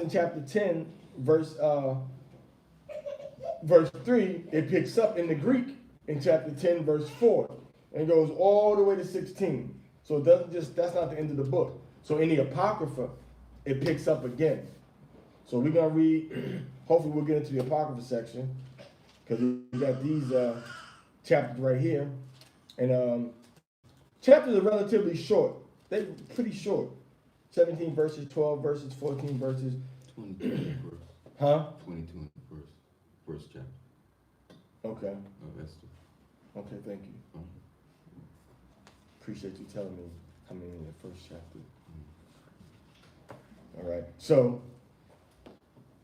Speaker 1: chapter 10, verse 3, it picks up in the Greek in chapter 10, verse 4, and goes all the way to 16. So it doesn't that's not the end of the book. So in the Apocrypha, it picks up again. So we're gonna read, hopefully we'll get into the Apocrypha section, because we got these chapters right here. And chapters are relatively short. They're pretty short. 17 verses, 12 verses, 14 verses.
Speaker 4: 22 verse.
Speaker 1: Huh?
Speaker 4: 22 verse. First chapter
Speaker 1: Okay.
Speaker 4: of Esther.
Speaker 1: Okay, thank you. Appreciate you telling me how many in the first chapter. All right. So,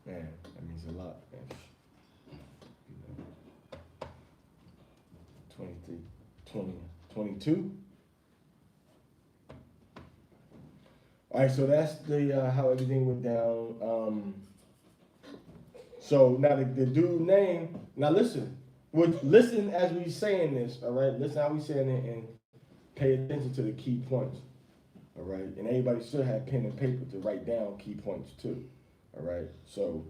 Speaker 1: man, that means a lot, man. You know, 23, 20, 22. All right, so that's the how everything went down. So now the dude name. Now listen, listen as we saying this. All right, listen how we saying it and pay attention to the key points. All right, and everybody should have pen and paper to write down key points too. All right, so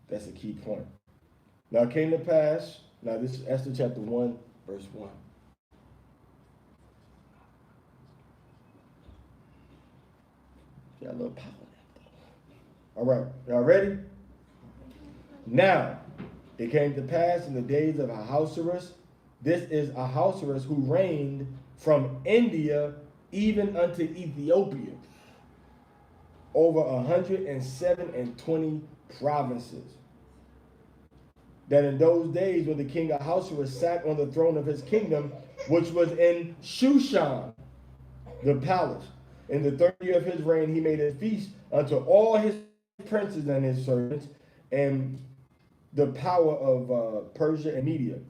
Speaker 1: that's a key point. Now it came to pass. Now this is Esther chapter 1, verse 1. Got a little power left. All right, y'all ready? Now, it came to pass in the days of Ahasuerus. This is Ahasuerus who reigned from India even unto Ethiopia, over 127 provinces. That in those days when the king Ahasuerus sat on the throne of his kingdom, which was in Shushan, the palace. In the 3rd year of his reign, he made a feast unto all his princes and his servants, and the power of Persia and Media,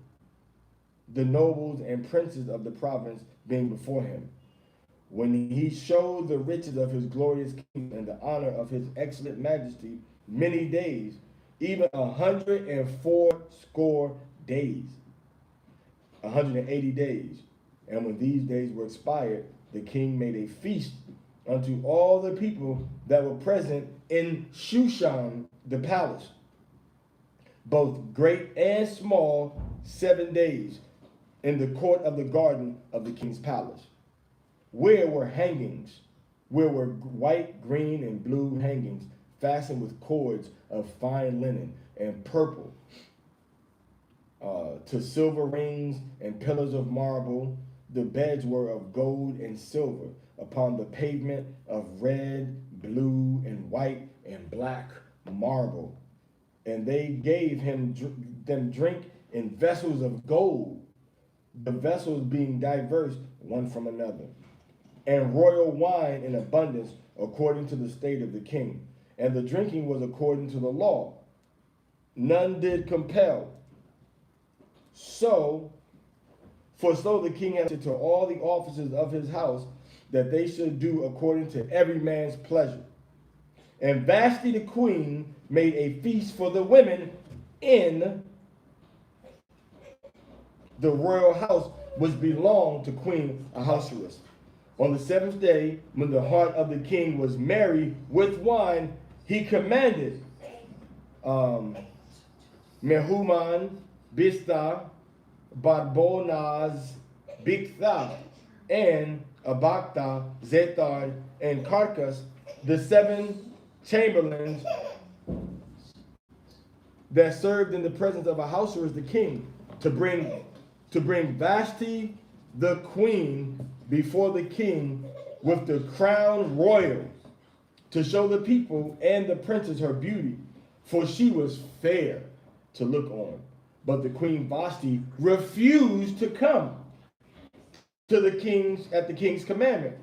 Speaker 1: the nobles and princes of the province being before him. When he showed the riches of his glorious kingdom and the honor of his excellent majesty many days, even 180 days, 180 days. And when these days were expired, the king made a feast unto all the people that were present in Shushan, the palace, both great and small, 7 days, in the court of the garden of the king's palace, where were hangings, where were white, green, and blue hangings, fastened with cords of fine linen and purple, to silver rings and pillars of marble. The beds were of gold and silver, upon the pavement of red, blue, and white, and black marble. And they gave them drink in vessels of gold, the vessels being diverse one from another, and royal wine in abundance according to the state of the king. And the drinking was according to the law. None did compel. So the king had to all the officers of his house that they should do according to every man's pleasure. And Vashti the queen made a feast for the women in the royal house which belonged to Queen Ahasuerus. On the seventh day, when the heart of the king was merry with wine, he commanded Mehuman, Biztha, Badbonaz, Bigtha, and Abagtha, Zethar, and Carcas, the 7 chamberlains that served in the presence of Ahasuerus the king, to bring Vashti the queen before the king with the crown royal, to show the people and the princess her beauty, for she was fair to look on. But the queen Vashti refused to come to the king's at the king's commandment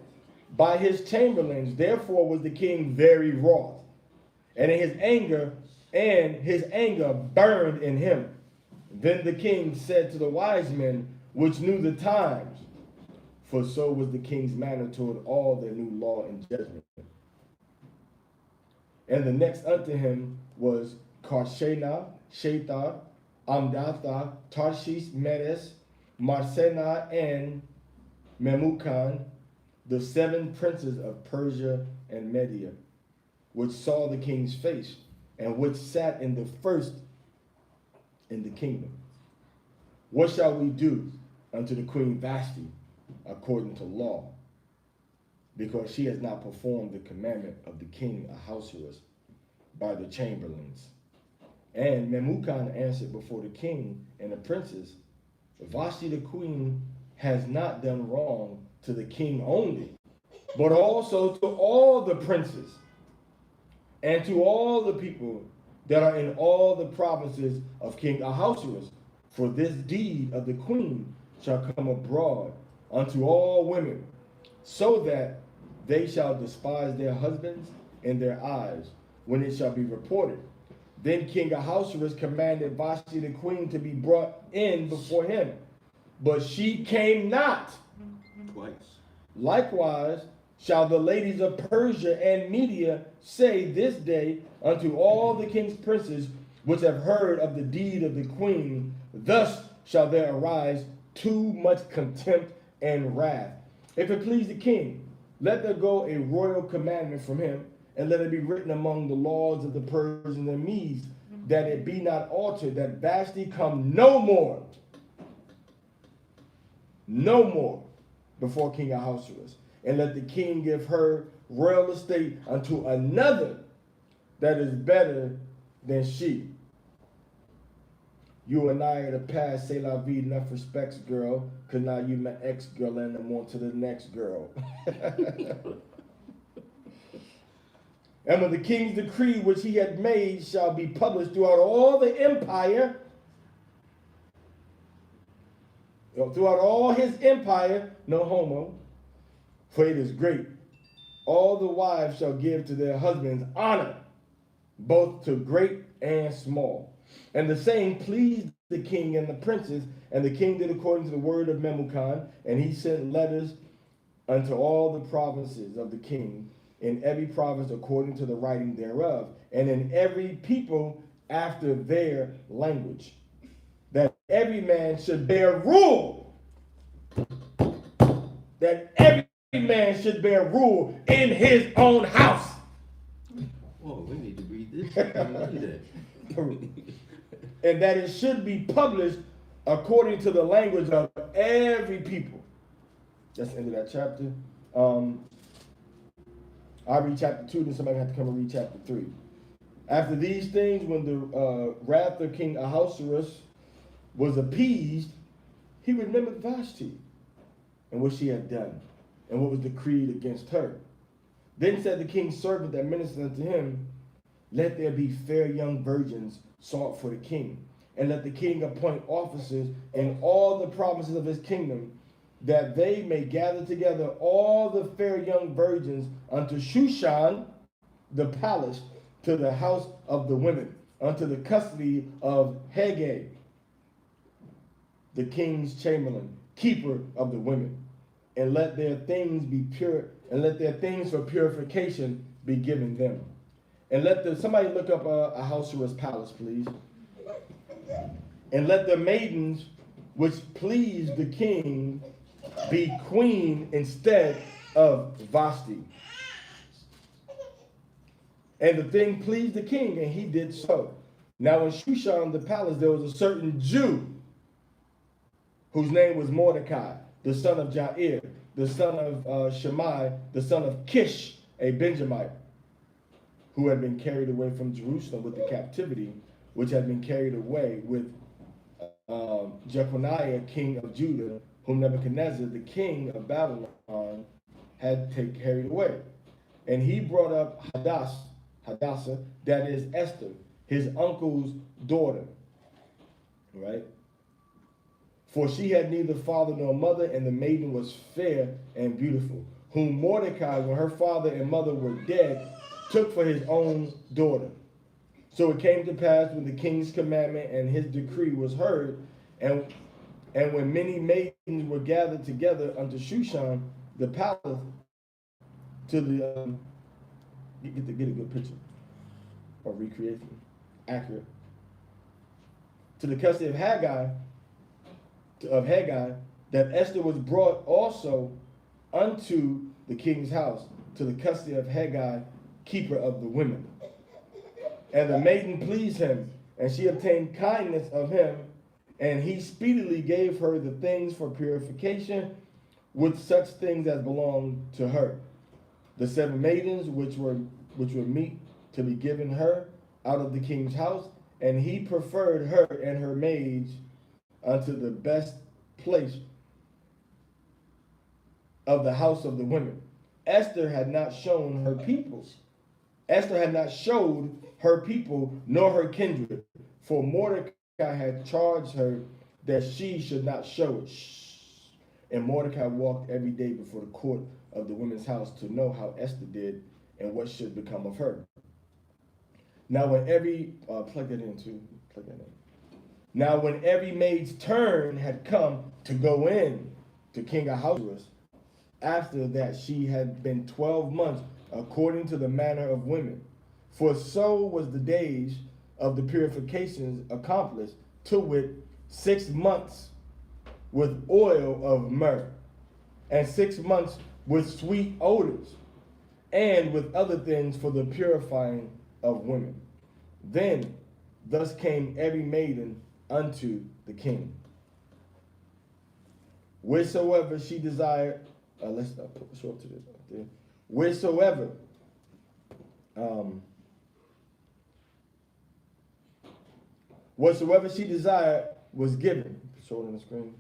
Speaker 1: by his chamberlains. Therefore was the king very wroth, and his anger burned in him. Then the king said to the wise men which knew the times, for so was the king's manner toward all that knew law and judgment. And the next unto him was Karshena, Shethar, Amdatha, Tarshish, Medes, Marsena, and Memucan, the 7 princes of Persia and Media, which saw the king's face, and which sat in the first in the kingdom. What shall we do unto the queen Vashti according to law? Because she has not performed the commandment of the king Ahasuerus by the chamberlains. And Memucan answered before the king and the princes, Vashti the queen has not done wrong to the king only, but also to all the princes and to all the people that are in all the provinces of King Ahasuerus. For this deed of the queen shall come abroad unto all women, so that they shall despise their husbands in their eyes, when it shall be reported. Then King Ahasuerus commanded Vashti the queen to be brought in before him, but she came not.
Speaker 4: Twice.
Speaker 1: Likewise shall the ladies of Persia and Media say this day unto all the king's princes which have heard of the deed of the queen, thus shall there arise too much contempt and wrath. If it please the king, let there go a royal commandment from him, and let it be written among the laws of the Persians and Medes, that it be not altered, that Vashti come no more before King Ahasuerus, and let the king give her royal estate unto another that is better than she. You and I are to pass, say la vie, enough respects, girl, because now you my ex-girl and I'm on to the next girl. And when the king's decree which he had made shall be published throughout all the empire, throughout all his empire, no homo, for it is great, all the wives shall give to their husbands honor, both to great and small. And the same pleased the king and the princes, and the king did according to the word of Memucan, and he sent letters unto all the provinces of the king, in every province according to the writing thereof, and in every people after their language, that every man should bear rule, that every man should bear rule in his own house.
Speaker 4: Whoa, we need to read this. I didn't read that.
Speaker 1: And that it should be published according to the language of every people. That's the end of that chapter. I'll read chapter 2, then somebody have to come and read chapter 3. After these things, when the wrath of King Ahasuerus was appeased, he remembered Vashti and what she had done, and what was decreed against her. Then said the king's servant that ministered unto him, let there be fair young virgins sought for the king, and let the king appoint officers in all the provinces of his kingdom, that they may gather together all the fair young virgins unto Shushan, the palace, to the house of the women, unto the custody of Haggai, the king's chamberlain, keeper of the women, and let their things be pure, and let their things for purification be given them. And let somebody look up Ahasuerus' palace, please. And let the maidens which please the king be queen instead of Vashti. And the thing pleased the king, and he did so. Now in Shushan the palace there was a certain Jew whose name was Mordecai, the son of Jair, the son of Shimei, the son of Kish, a Benjamite, who had been carried away from Jerusalem with the captivity, which had been carried away with Jeconiah, king of Judah, whom Nebuchadnezzar, the king of Babylon, had carried away. And he brought up Hadassah, that is Esther, his uncle's daughter, right? For she had neither father nor mother, and the maiden was fair and beautiful, whom Mordecai, when her father and mother were dead, took for his own daughter. So it came to pass when the king's commandment and his decree was heard, and when many maidens were gathered together unto Shushan, the palace, to the get a good picture or recreation, accurate, to the custody of Haggai, that Esther was brought also unto the king's house, to the custody of Haggai, keeper of the women. And the maiden pleased him, and she obtained kindness of him, and he speedily gave her the things for purification, with such things as belonged to her. The 7 maidens which were meet to be given her out of the king's house, and he preferred her and her maids unto the best place of the house of the women. Esther had not shown her peoples. Esther had not showed her people nor her kindred, for Mordecai had charged her that she should not show it. And Mordecai walked every day before the court of the women's house to know how Esther did and what should become of her. Now when every Now when every maid's turn had come to go in to King Ahasuerus, after that she had been 12 months according to the manner of women. For so was the days of the purifications accomplished, to wit, 6 months with oil of myrrh, and 6 months with sweet odors, and with other things for the purifying of women. Then thus came every maiden unto the king, wheresoever she desired. Let's show up to this right there. Wheresoever whatsoever she desired was given. Show it on the screen.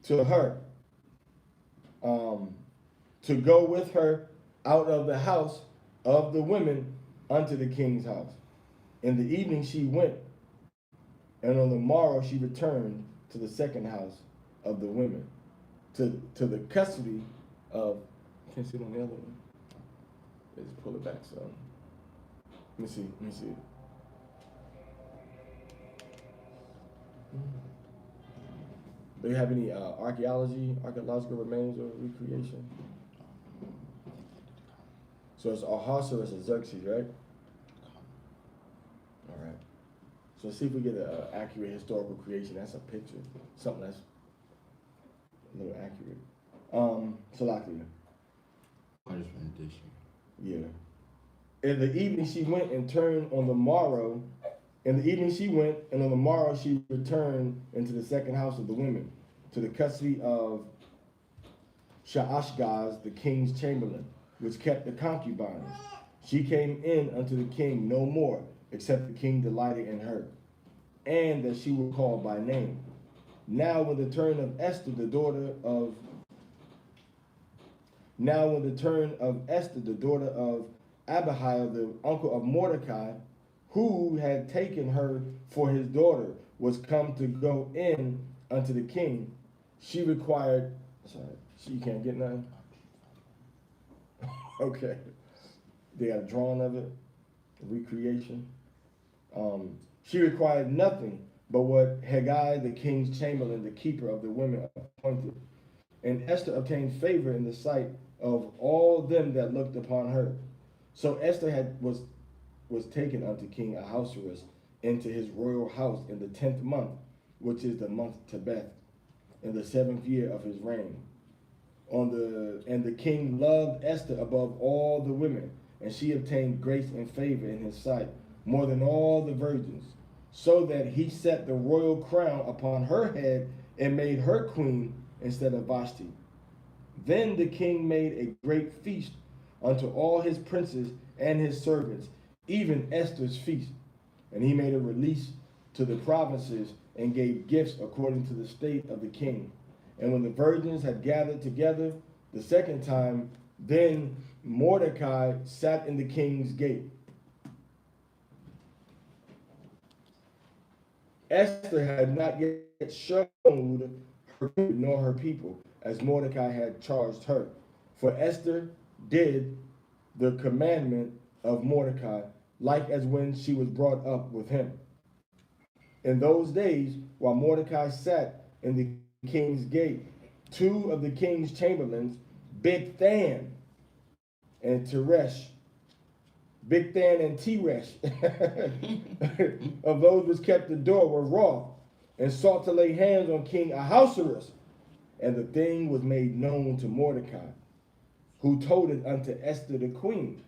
Speaker 1: To her, to go with her out of the house of the women unto the king's house. In the evening she went, and on the morrow she returned to the second house of the women, to the custody of. Can't see it on the other one. Let's pull it back some. Let me see it. Do you have any archaeological remains or recreation? So it's Ahasuerus and Xerxes, right? All right. So let's see if we get an accurate historical creation. That's a picture, something that's a little accurate. Salakia.
Speaker 4: Artist rendition.
Speaker 1: Yeah. In the evening she went and turned on the morrow. In the evening she went, and on the morrow she returned into the second house of the women, to the custody of Shaashgaz, the king's chamberlain, which kept the concubines. She came in unto the king no more, except the king delighted in her, and that she was called by name. Now when the turn of Esther, the daughter of Abihail, the uncle of Mordecai, who had taken her for his daughter, was come to go in unto the king, she required, you can't get none? Okay. They got a drawing of it, a recreation. She required nothing but what Haggai, the king's chamberlain, the keeper of the women, appointed. And Esther obtained favor in the sight of all them that looked upon her. So Esther was taken unto King Ahasuerus into his royal house in the 10th month, which is the month Tebeth, in the 7th year of his reign. And the king loved Esther above all the women, and she obtained grace and favor in his sight more than all the virgins, so that he set the royal crown upon her head and made her queen instead of Vashti. Then the king made a great feast unto all his princes and his servants, even Esther's feast. And he made a release to the provinces and gave gifts according to the state of the king. And when the virgins had gathered together the second time, then Mordecai sat in the king's gate. Esther had not yet shown her nor her people, as Mordecai had charged her. For Esther did the commandment of Mordecai, like as when she was brought up with him. In those days, while Mordecai sat in the king's gate, two of the king's chamberlains, Bigthan and Teresh, Bigthan and Teresh, of those which kept the door, were wroth, and sought to lay hands on King Ahasuerus. And the thing was made known to Mordecai, who told it unto Esther the queen.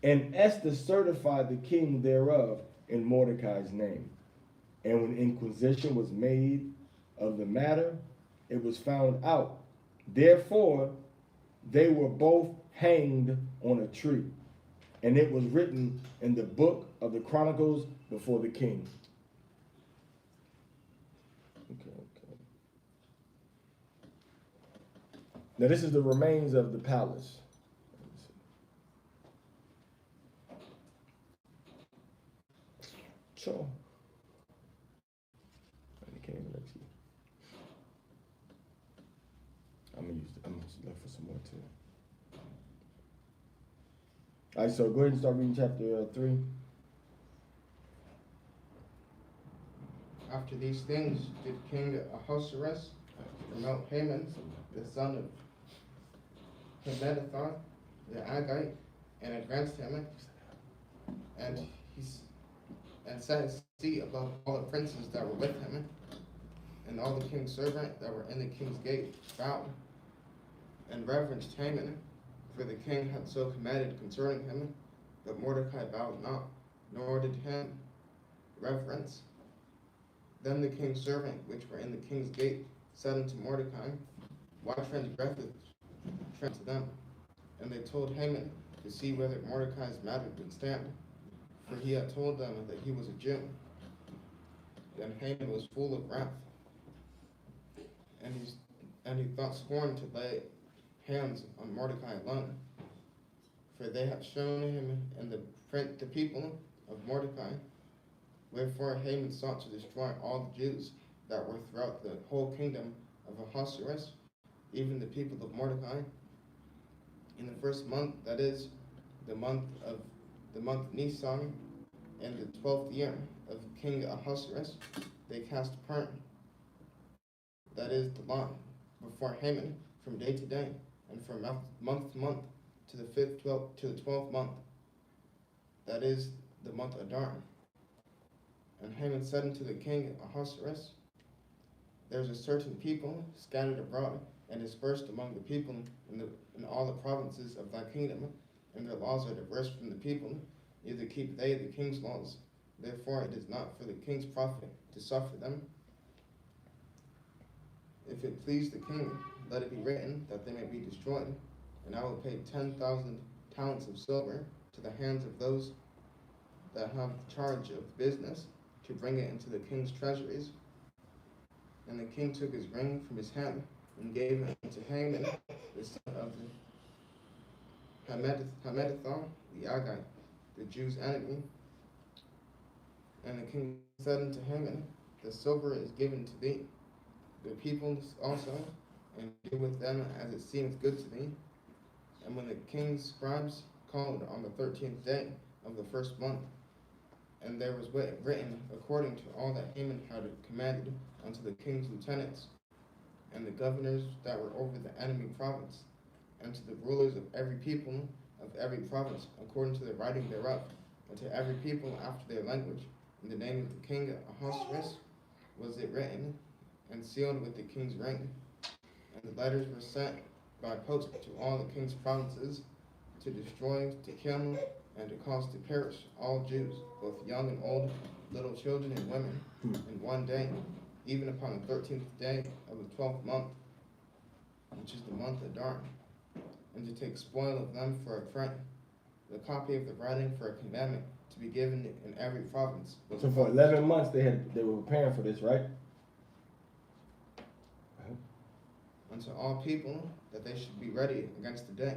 Speaker 1: And Esther certified the king thereof in Mordecai's name. And when inquisition was made of the matter, it was found out. Therefore, they were both hanged on a tree. And it was written in the book of the Chronicles before the king. Okay. Now this is the remains of the palace. Sure. I can't even let you. I'm gonna look for some more too. All right, so go ahead and start reading chapter 3.
Speaker 2: After these things did King Ahasuerus promote Haman, the son of Hammedatha, the Agagite, and advanced him, and set his seat above all the princes that were with him, and all the king's servants that were in the king's gate bowed and reverenced Haman, for the king had so commanded concerning him. But Mordecai bowed not, nor did him reverence. Then the king's servant, which were in the king's gate, said unto Mordecai, Why transgresseth to them? And they told Haman to see whether Mordecai's matter would stand, for he had told them that he was a Jew. Then Haman was full of wrath, and he thought scorn to lay hands on Mordecai alone, for they had shown him in the people of Mordecai. Wherefore Haman sought to destroy all the Jews that were throughout the whole kingdom of Ahasuerus, even the people of Mordecai. In the first month, that is, the month Nisan, in the 12th year of King Ahasuerus, they cast Purim, that is, the lot, before Haman from day to day, and from month to month, to the 12th month, that is, the month Adar. And Haman said unto the king Ahasuerus, There is a certain people scattered abroad and dispersed among the people in all the provinces of thy kingdom, and their laws are diverse from the people, neither keep they the king's laws. Therefore it is not for the king's profit to suffer them. If it please the king, let it be written that they may be destroyed, and I will pay 10,000 talents of silver to the hands of those that have charge of the business, to bring it into the king's treasuries. And the king took his ring from his hand and gave it to Haman, the son of Hammedatha, the Agagite, the Jews' enemy. And the king said unto Haman, The silver is given to thee, the people also, and do with them as it seemeth good to thee. And when the king's scribes called on the 13th day of the first month, and there was written according to all that Haman had commanded unto the king's lieutenants, and the governors that were over the enemy province, and to the rulers of every people of every province, according to the writing thereof, and to every people after their language, in the name of the king Ahasuerus was it written, and sealed with the king's ring. And the letters were sent by post to all the king's provinces, to destroy, to kill, and to cause to perish all Jews, both young and old, little children and women, in one day, even upon the 13th day of the 12th month, which is the month Adar, and to take spoil of them for a friend, the copy of the writing for a commandment to be given in every province.
Speaker 1: So for 11 months they were preparing for this, right?
Speaker 2: Unto all people that they should be ready against the day.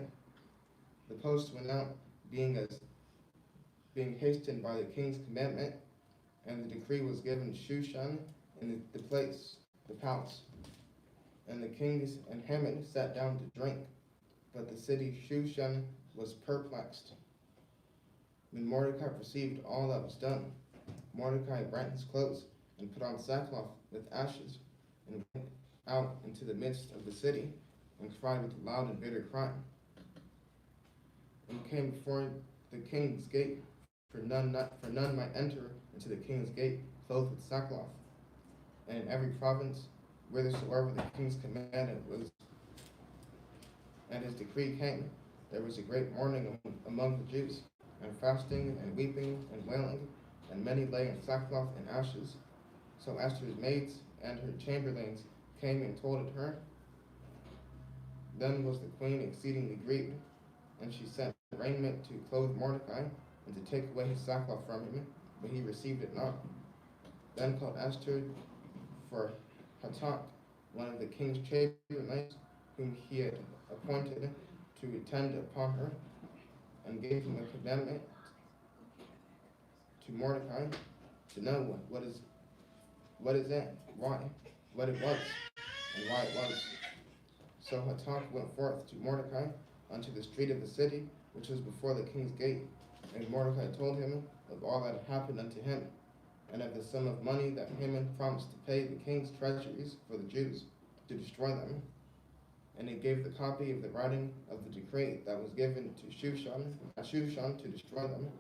Speaker 2: The post went out, being hastened by the king's commandment, and the decree was given Shushan in the palace. And the kings and Haman sat down to drink, but the city Shushan was perplexed. When Mordecai perceived all that was done, Mordecai rent his clothes and put on sackcloth with ashes, and went out into the midst of the city, and cried with a loud and bitter cry, and came before the king's gate, for none might enter into the king's gate clothed with sackcloth. And in every province, whithersoever the king's commandment was, and his decree came, there was a great mourning among the Jews, and fasting, and weeping, and wailing, and many lay in sackcloth and ashes. So Esther's maids and her chamberlains came and told it her. Then was the queen exceedingly grieved, and she sent raiment to clothe Mordecai, and to take away his sackcloth from him, but he received it not. Then called Esther for Hatak, one of the king's chamberlains, whom he had appointed to attend upon her, and gave him a commandment to Mordecai to know what is it, what it was, and why it was. So Hatak went forth to Mordecai unto the street of the city, which was before the king's gate. And Mordecai told him of all that had happened unto him, and of the sum of money that Haman promised to pay the king's treasuries for the Jews, to destroy them. And he gave the copy of the writing of the decree that was given to Shushan to destroy them,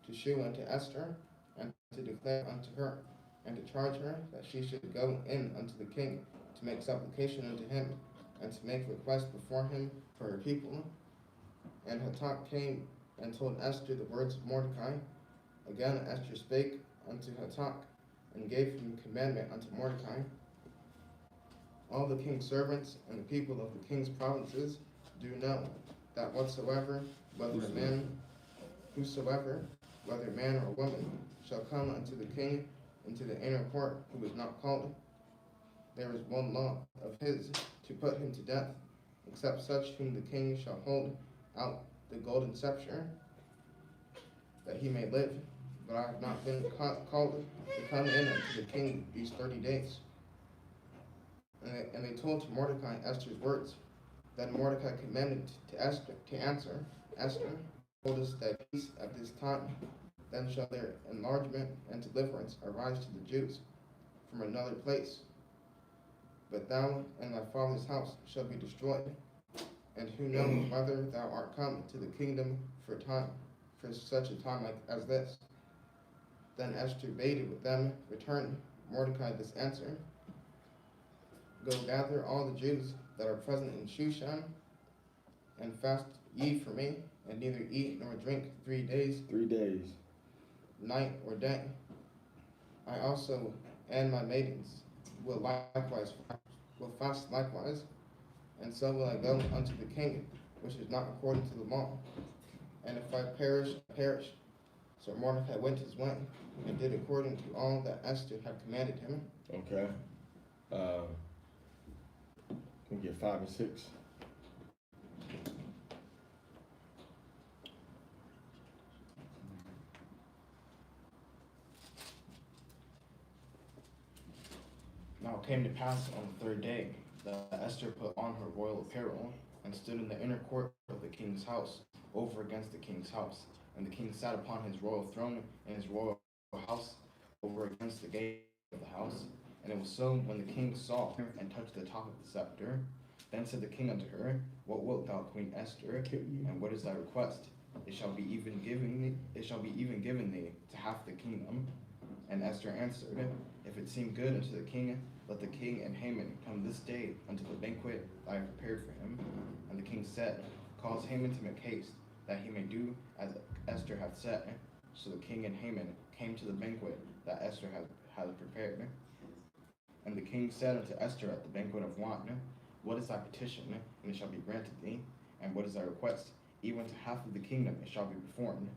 Speaker 2: to shew unto Esther, and to declare unto her, and to charge her that she should go in unto the king to make supplication unto him, and to make request before him for her people. And Hatak came and told Esther the words of Mordecai. Again Esther spake unto Hatak, and gave him commandment unto Mordecai. All the king's servants and the people of the king's provinces do know that whosoever, whether man or woman, shall come unto the king into the inner court who is not called, there is one law of his to put him to death, except such whom the king shall hold out the golden scepter, that he may live. But I have not been called to come in unto the king these 30 days. And they told to Mordecai Esther's words. Then Mordecai commanded to Esther to answer. Esther told us that peace at this time, then shall their enlargement and deliverance arise to the Jews from another place. But thou and thy father's house shall be destroyed. And who knows whether thou art come to the kingdom for such a time as this? Then Esther bade with them return Mordecai this answer. Go gather all the Jews that are present in Shushan, and fast ye for me, and neither eat nor drink 3 days.
Speaker 1: 3 days.
Speaker 2: Night or day. I also and my maidens will fast likewise, and so will I go unto the king, which is not according to the law. And if I perish, I perish. So Mordecai went his way, and did according to all that Esther had commanded him.
Speaker 1: Okay. We get 5 and 6.
Speaker 5: Now it came to pass on the 3rd day that Esther put on her royal apparel, and stood in the inner court of the king's house, over against the king's house. And the king sat upon his royal throne in his royal house, over against the gate of the house. And it was so, when the king saw her and touched the top of the scepter, then said the king unto her, What wilt thou, Queen Esther? And what is thy request? It shall be even given thee to half the kingdom. And Esther answered, If it seem good unto the king let the king and Haman come this day unto the banquet that I have prepared for him. And the king said, cause Haman to make haste, that he may do as Esther hath said. So the king and Haman came to the banquet that Esther had prepared. And the king said unto Esther at the banquet of wine, what is thy petition? And it shall be granted thee. And what is thy request? Even to half of the kingdom it shall be performed.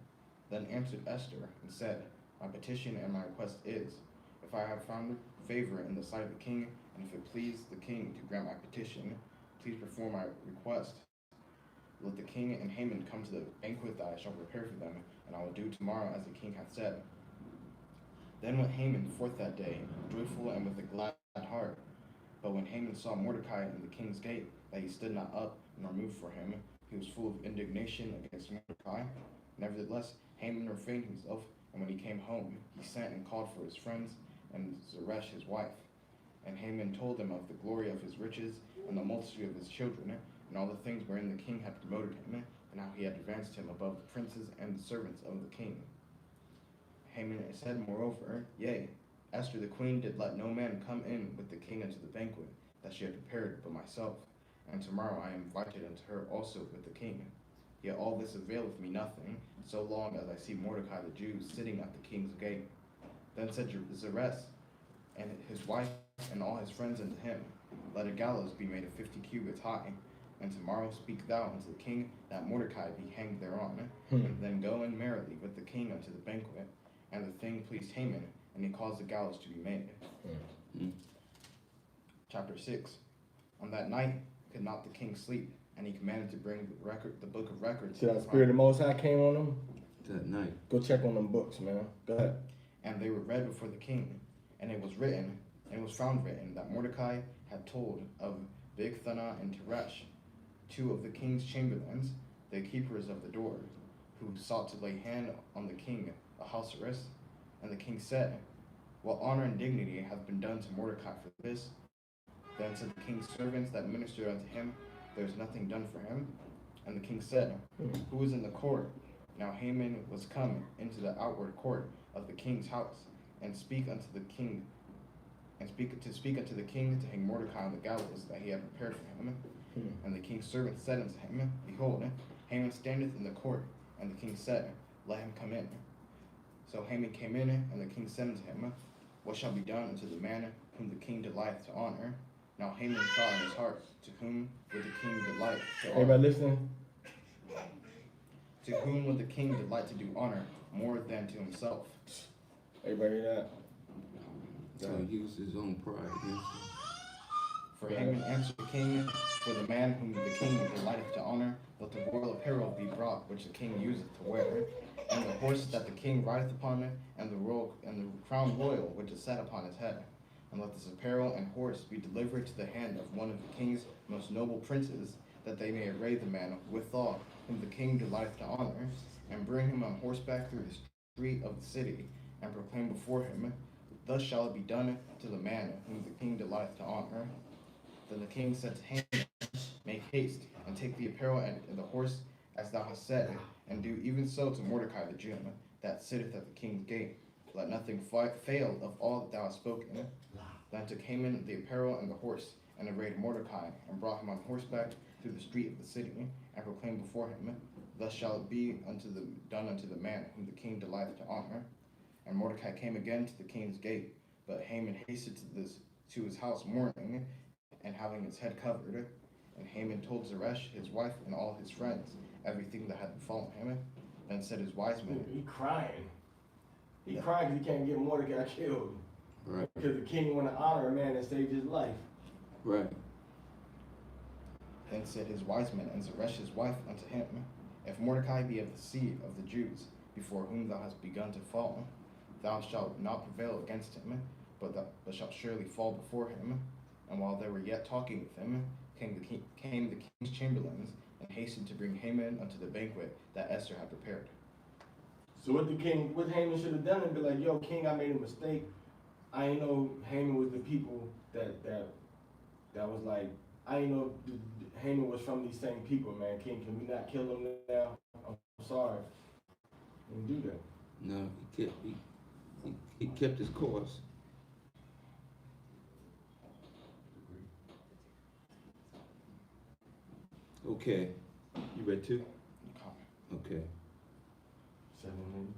Speaker 5: Then answered Esther and said, my petition and my request is, if I have found favor in the sight of the king, and if it please the king to grant my petition, please perform my request. Let the king and Haman come to the banquet that I shall prepare for them, and I will do tomorrow as the king hath said. Then went Haman forth that day, joyful and with a glad heart. But when Haman saw Mordecai in the king's gate, that he stood not up nor moved for him, he was full of indignation against Mordecai. Nevertheless, Haman refrained himself, and when he came home, he sent and called for his friends and Zeresh his wife. And Haman told them of the glory of his riches and the multitude of his children, and all the things wherein the king had promoted him, and how he had advanced him above the princes and the servants of the king. Haman said moreover, yea, Esther the queen did let no man come in with the king unto the banquet that she had prepared but myself, and tomorrow I am invited unto her also with the king. Yet all this availeth me nothing, so long as I see Mordecai the Jew sitting at the king's gate. Then said Zeresh and his wife and all his friends unto him, let a gallows be made of 50 cubits high, and tomorrow speak thou unto the king that Mordecai be hanged thereon, and then go in merrily with the king unto the banquet. And the thing pleased Haman, and he caused the gallows to be made. Chapter 6. On that night could not the king sleep, and he commanded to bring the book of records.
Speaker 1: See that Spirit of the Most High came on them?
Speaker 4: That night.
Speaker 1: Go check on them books, man. Go ahead.
Speaker 5: And they were read before the king. And it was found written, that Mordecai had told of Bigthana and Teresh, two of the king's chamberlains, the keepers of the door, who sought to lay hand on the king Ahasuerus. And the king said, what honor and dignity have been done to Mordecai for this? Then said the king's servants that ministered unto him, there is nothing done for him. And the king said, who is in the court? Now Haman was come into the outward court of the king's house, and speak unto the king to hang Mordecai on the gallows that he had prepared for him. And the king's servant said unto him, behold, Haman standeth in the court. And the king said, let him come in. So Haman came in, and the king said unto him, what shall be done unto the man whom the king delighteth to honor? Now Haman thought in his heart, to whom would the king delight to honor?
Speaker 1: Everybody listening?
Speaker 5: To whom would the king delight to do honor more than to himself?
Speaker 1: Everybody hear that?
Speaker 4: So he used his own pride against him.
Speaker 5: For Haman answered the king, for the man whom the king delighteth to honor, let the royal apparel be brought which the king useth to wear, and the horse that the king rideth upon, and the crown royal which is set upon his head. And let this apparel and horse be delivered to the hand of one of the king's most noble princes, that they may array the man withal whom the king delighteth to honor, and bring him on horseback through the street of the city, and proclaim before him, thus shall it be done to the man whom the king delighteth to honor. Then the king said to Haman, make haste, and take the apparel and the horse as thou hast said, and do even so to Mordecai the Jew, that sitteth at the king's gate. Let nothing fail of all that thou hast spoken. Then took Haman the apparel and the horse, and arrayed Mordecai, and brought him on horseback through the street of the city, and proclaimed before him, thus shall it be done unto the man whom the king delighteth to honor. And Mordecai came again to the king's gate, but Haman hasted to his house mourning, and having his head covered. And Haman told Zeresh his wife and all his friends everything that had befallen him. Then said his wise men,
Speaker 1: He crying. He crying because he can't get Mordecai killed.
Speaker 4: Right.
Speaker 1: Because the king want to honor a man that saved his life.
Speaker 4: Right.
Speaker 5: Then said his wise men and Zeresh his wife unto him, if Mordecai be of the seed of the Jews, before whom thou hast begun to fall, thou shalt not prevail against him, but shalt surely fall before him. And while they were yet talking with him, came the king's chamberlains, and hastened to bring Haman unto the banquet that Esther had prepared.
Speaker 1: So what Haman should have done and be like, yo, king, I made a mistake. I ain't know Haman was the people that was like, I ain't know Haman was from these same people, man. King, can we not kill him now? I'm sorry. He didn't do that.
Speaker 4: No, he kept his course. Okay. You read 2?
Speaker 5: Okay.
Speaker 4: Okay.
Speaker 1: 7 minutes.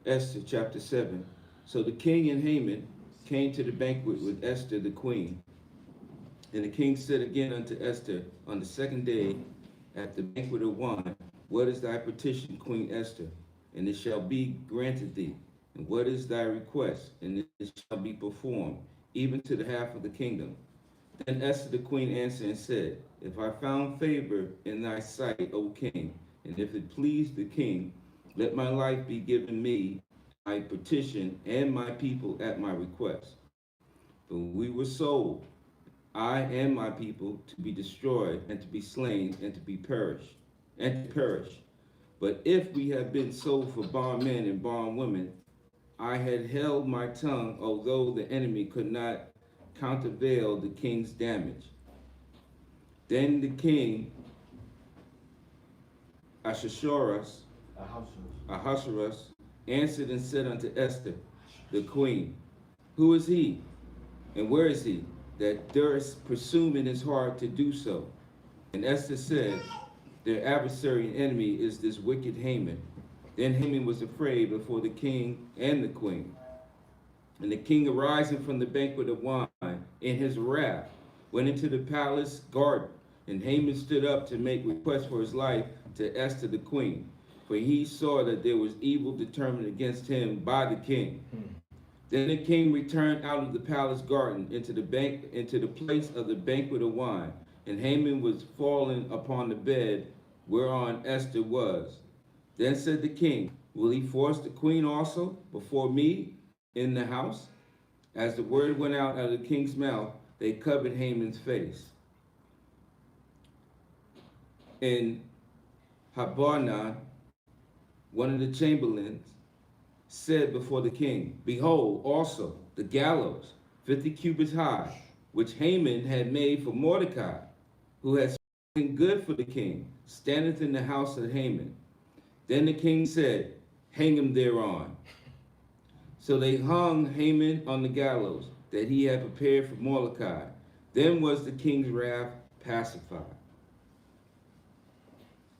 Speaker 4: Esther chapter 7. So the king and Haman came to the banquet with Esther the queen. And the king said again unto Esther on the second day at the banquet of wine, what is thy petition, Queen Esther? And it shall be granted thee. And what is thy request? And it shall be performed, even to the half of the kingdom. Then Esther the queen answered and said, if I found favor in thy sight, O king, and if it please the king, let my life be given me, my petition, and my people at my request. For we were sold, I and my people, to be destroyed, and to be slain, and to perish. But if we have been sold for bondmen and bondwomen, I had held my tongue, although the enemy could not countervail the king's damage. Then the king Ahasuerus answered and said unto Esther, the queen, who is he, and where is he, that durst presume in his heart to do so? And Esther said, their adversary and enemy is this wicked Haman. Then Haman was afraid before the king and the queen. And the king, arising from the banquet of wine, in his wrath, went into the palace garden. And Haman stood up to make request for his life to Esther the queen, for he saw that there was evil determined against him by the king. Then the king returned out of the palace garden into the place of the banquet of wine, and Haman was fallen upon the bed whereon Esther was. Then said the king, will he force the queen also before me in the house? As the word went out of the king's mouth, they covered Haman's face. And Habarna, one of the chamberlains, said before the king, behold, also the gallows, 50 cubits high, which Haman had made for Mordecai, who had spoken good for the king, standeth in the house of Haman. Then the king said, hang him thereon. So they hung Haman on the gallows that he had prepared for Mordecai. Then was the king's wrath pacified.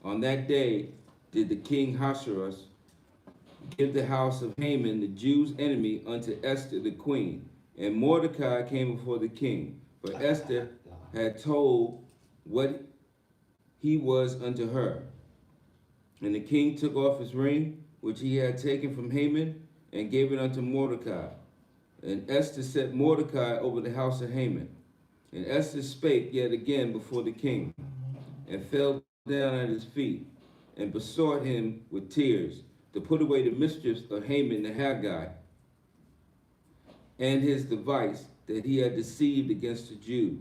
Speaker 4: On that day did the king Ahasuerus give the house of Haman, the Jews' enemy, unto Esther the queen. And Mordecai came before the king, for Esther had told what he was unto her. And the king took off his ring, which he had taken from Haman, and gave it unto Mordecai. And Esther set Mordecai over the house of Haman. And Esther spake yet again before the king, and fell down at his feet, and besought him with tears to put away the mischiefs of Haman the Haggite, and his device that he had deceived against the Jews.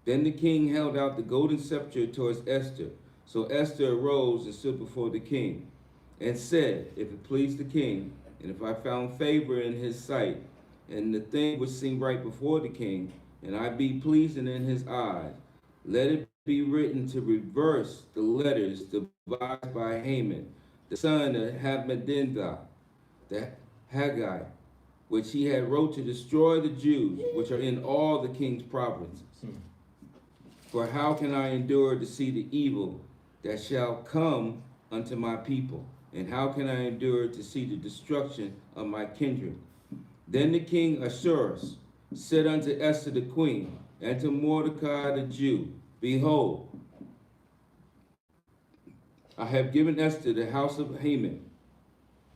Speaker 4: Then the king held out the golden scepter towards Esther. So Esther arose and stood before the king, and said, if it please the king, and if I found favor in his sight, and the thing which seemed right before the king, and I be pleasing in his eyes, let it be written to reverse the letters devised by Haman, the son of Hammedatha, the Haggite, which he had wrote to destroy the Jews, which are in all the king's provinces. For how can I endure to see the evil that shall come unto my people? And how can I endure to see the destruction of my kindred? Then the king Ahasuerus said unto Esther the queen, and to Mordecai the Jew, behold, I have given Esther the house of Haman,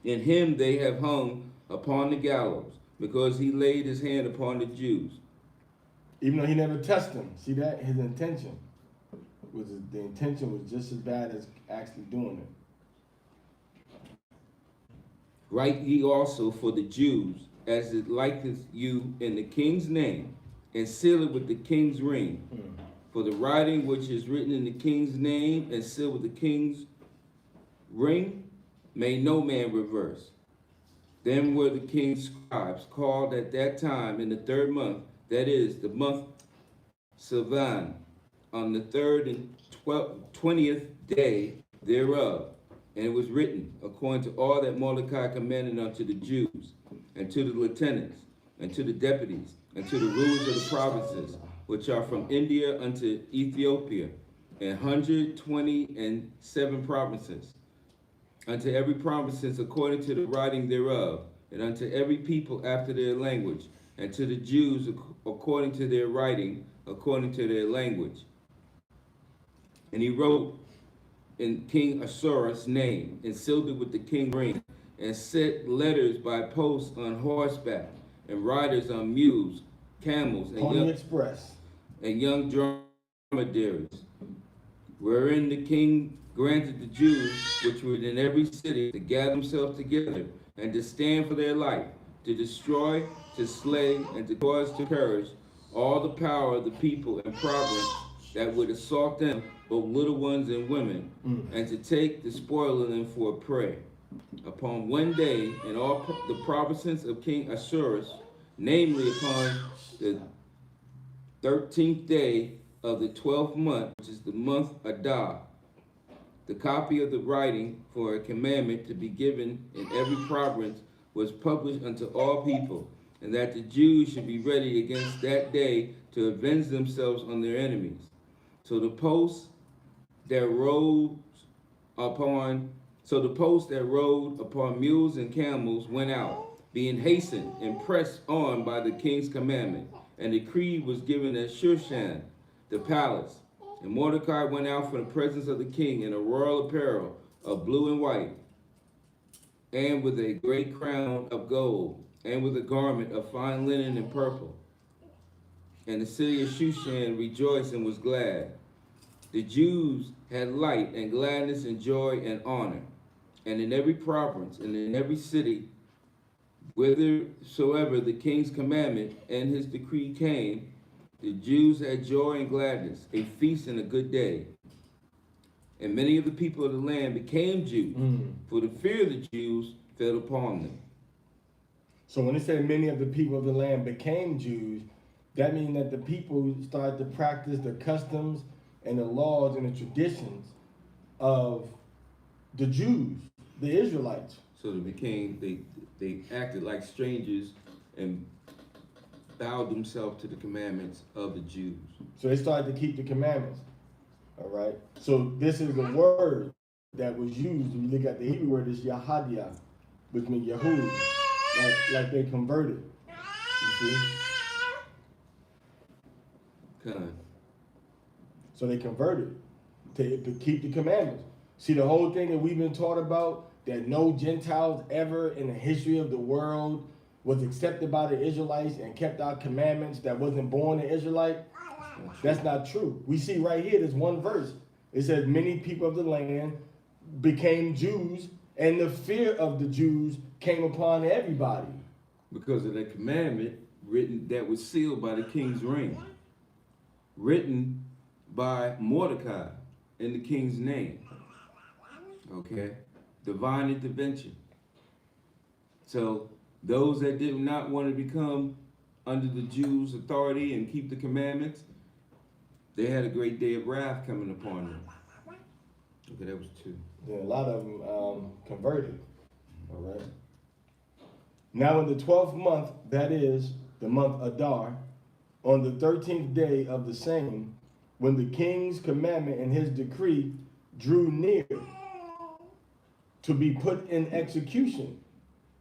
Speaker 4: and him they have hung upon the gallows, because he laid his hand upon the Jews.
Speaker 1: Even though he never touched them. See that? His intention the intention was just as bad as actually doing it.
Speaker 4: Write ye also for the Jews, as it liketh you in the king's name, and seal it with the king's ring. For the writing which is written in the king's name and sealed with the king's ring, may no man reverse. Then were the king's scribes called at that time in the 3rd month, that is, the month Sivan, on the 3rd and 20th day thereof. And it was written, according to all that Mordecai commanded unto the Jews, and to the lieutenants, and to the deputies, and to the rulers of the provinces, which are from India unto Ethiopia, 127 provinces, unto every province according to the writing thereof, and unto every people after their language, and to the Jews according to their writing, according to their language. And he wrote in King Ahasuerus' name, and sealed it with the king's ring, and sent letters by post on horseback, and riders on mules, camels,
Speaker 1: Pony Express.
Speaker 4: and young dromedaries, wherein the king granted the Jews which were in every city to gather themselves together, and to stand for their life, to destroy, to slay, and to cause to perish all the power of the people and province that would assault them, both little ones and women, and to take the spoil of them for a prey. Upon one day in all the provinces of King Ahasuerus, namely upon the 13th day of the 12th month, which is the month Adar, the copy of the writing for a commandment to be given in every province was published unto all people, and that the Jews should be ready against that day to avenge themselves on their enemies. So the posts that rode upon mules and camels went out, being hastened and pressed on by the king's commandment. And the decree was given at Shushan, the palace. And Mordecai went out from the presence of the king in a royal apparel of blue and white, and with a great crown of gold, and with a garment of fine linen and purple. And the city of Shushan rejoiced and was glad. The Jews had light and gladness and joy and honor. And in every province and in every city, whithersoever the king's commandment and his decree came, the Jews had joy and gladness, a feast and a good day. And many of the people of the land became Jews, for the fear of the Jews fell upon them.
Speaker 1: So when it said many of the people of the land became Jews, that means that the people started to practice the customs and the laws and the traditions of the Jews, the Israelites.
Speaker 4: So they acted like strangers and bowed themselves to the commandments of the Jews.
Speaker 1: So they started to keep the commandments. All right. So this is the word that was used. When you look at the Hebrew word, is Yahadiah, which means Yahud, like they converted. You see? So they converted to keep the commandments. See, the whole thing that we've been taught about, that no Gentiles ever in the history of the world was accepted by the Israelites and kept our commandments that wasn't born an Israelite, that's not true. We see right here, there's one verse. It says, many people of the land became Jews, and the fear of the Jews came upon everybody.
Speaker 4: Because of the commandment written that was sealed by the king's ring, written by Mordecai in the king's name. Okay? Divine intervention. So those that did not want to become under the Jews' authority and keep the commandments, they had a great day of wrath coming upon them. Okay, that was two.
Speaker 1: Yeah, a lot of them converted. All right. Now in the 12th month, that is the month Adar, on the 13th day of the same, when the king's commandment and his decree drew near to be put in execution,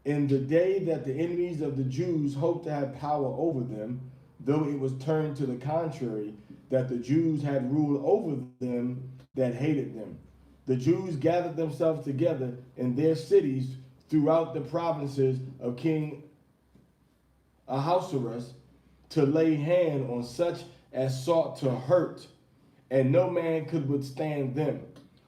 Speaker 1: in the day that the enemies of the Jews hoped to have power over them, though it was turned to the contrary, that the Jews had ruled over them that hated them. The Jews gathered themselves together in their cities throughout the provinces of King Ahasuerus to lay hand on such as sought to hurt, and no man could withstand them.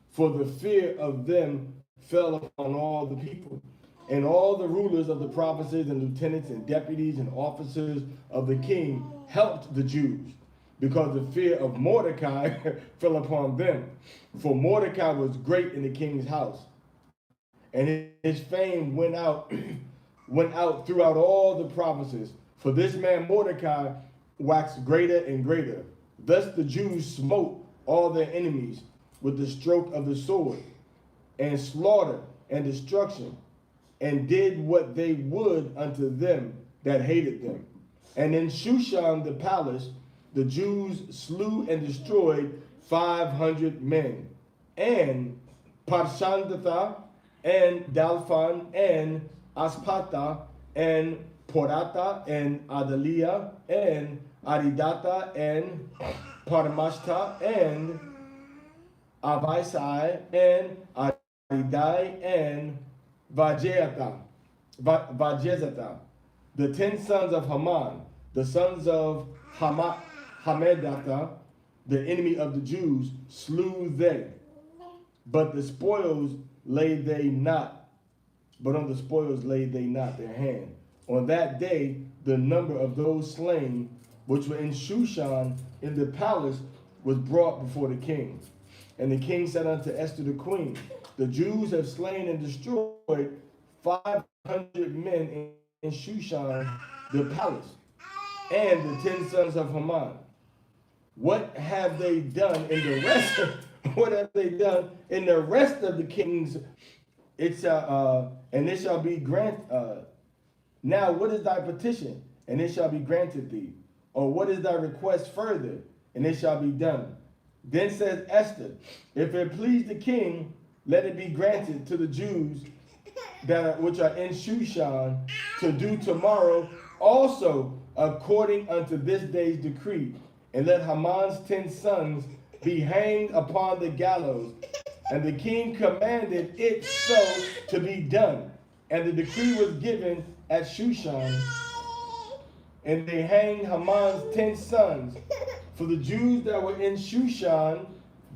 Speaker 1: For the fear of them fell upon all the people. And all the rulers of the provinces and lieutenants and deputies and officers of the king helped the Jews, because the fear of Mordecai fell upon them. For Mordecai was great in the king's house, and his fame went out throughout all the provinces. For this man Mordecai waxed greater and greater. Thus the Jews smote all their enemies with the stroke of the sword, and slaughter and destruction, and did what they would unto them that hated them. And in Shushan the palace, the Jews slew and destroyed 500 men, and Parshandatha, and Dalphon, and Aspatha, and Porata, and Adalia, and Aridata, and Parmashta, and Avisai, and Aridai, and Vajezatha, the 10 sons of Haman, the sons of Hamedatha, the enemy of the Jews, slew they. But the spoils laid they not, but on the spoils laid they not their hand. On that day, the number of those slain, which were in Shushan in the palace, was brought before the king. And the king said unto Esther the queen, the Jews have slain and destroyed 500 men in Shushan the palace, and the 10 sons of Haman. What have they done in the rest? What have they done in the rest of the kings? It shall and it shall be granted. Now, what is thy petition? And it shall be granted thee. Or what is thy request further? And it shall be done. Then says Esther, if it please the king, let it be granted to the Jews which are in Shushan to do tomorrow also according unto this day's decree. And let Haman's 10 sons be hanged upon the gallows. And the king commanded it so to be done. And the decree was given at Shushan. And they hanged Haman's 10 sons. For the Jews that were in Shushan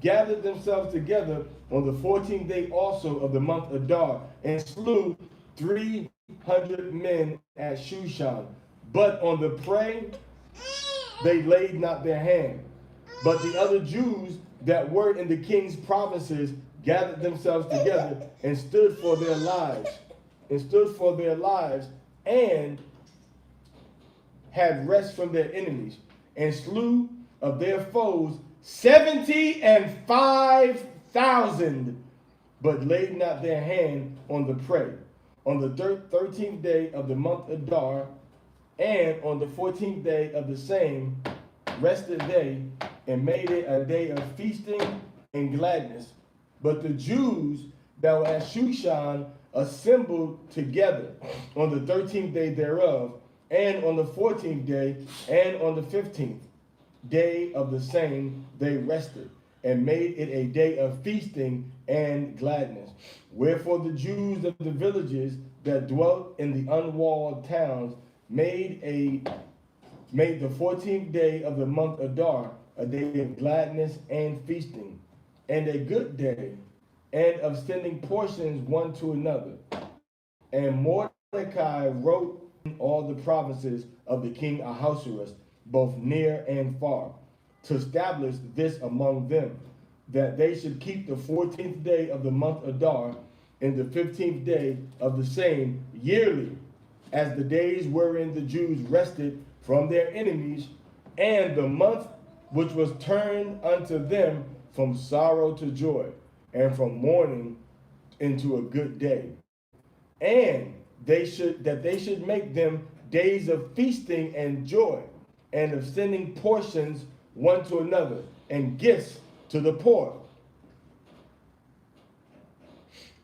Speaker 1: gathered themselves together on the 14th day also of the month Adar, and slew 300 men at Shushan. But on the prey they laid not their hand. But the other Jews that were in the king's provinces gathered themselves together and stood for their lives, and had rest from their enemies, and slew of their foes 75,000, but laid not their hand on the prey. On the 13th day of the month Adar, and on the 14th day of the same, rested they, and made it a day of feasting and gladness. But the Jews that were at Shushan assembled together on the 13th day thereof, and on the 14th day, and on the 15th day of the same, they rested, and made it a day of feasting and gladness. Wherefore the Jews of the villages that dwelt in the unwalled towns made the 14th day of the month Adar a day of gladness and feasting, and a good day, and of sending portions one to another. And Mordecai wrote in all the provinces of the king Ahasuerus, both near and far, to establish this among them, that they should keep the 14th day of the month Adar, and the 15th day of the same yearly, as the days wherein the Jews rested from their enemies, and the month which was turned unto them from sorrow to joy, and from mourning into a good day. And they should make them days of feasting and joy, and of sending portions one to another, and gifts to the poor.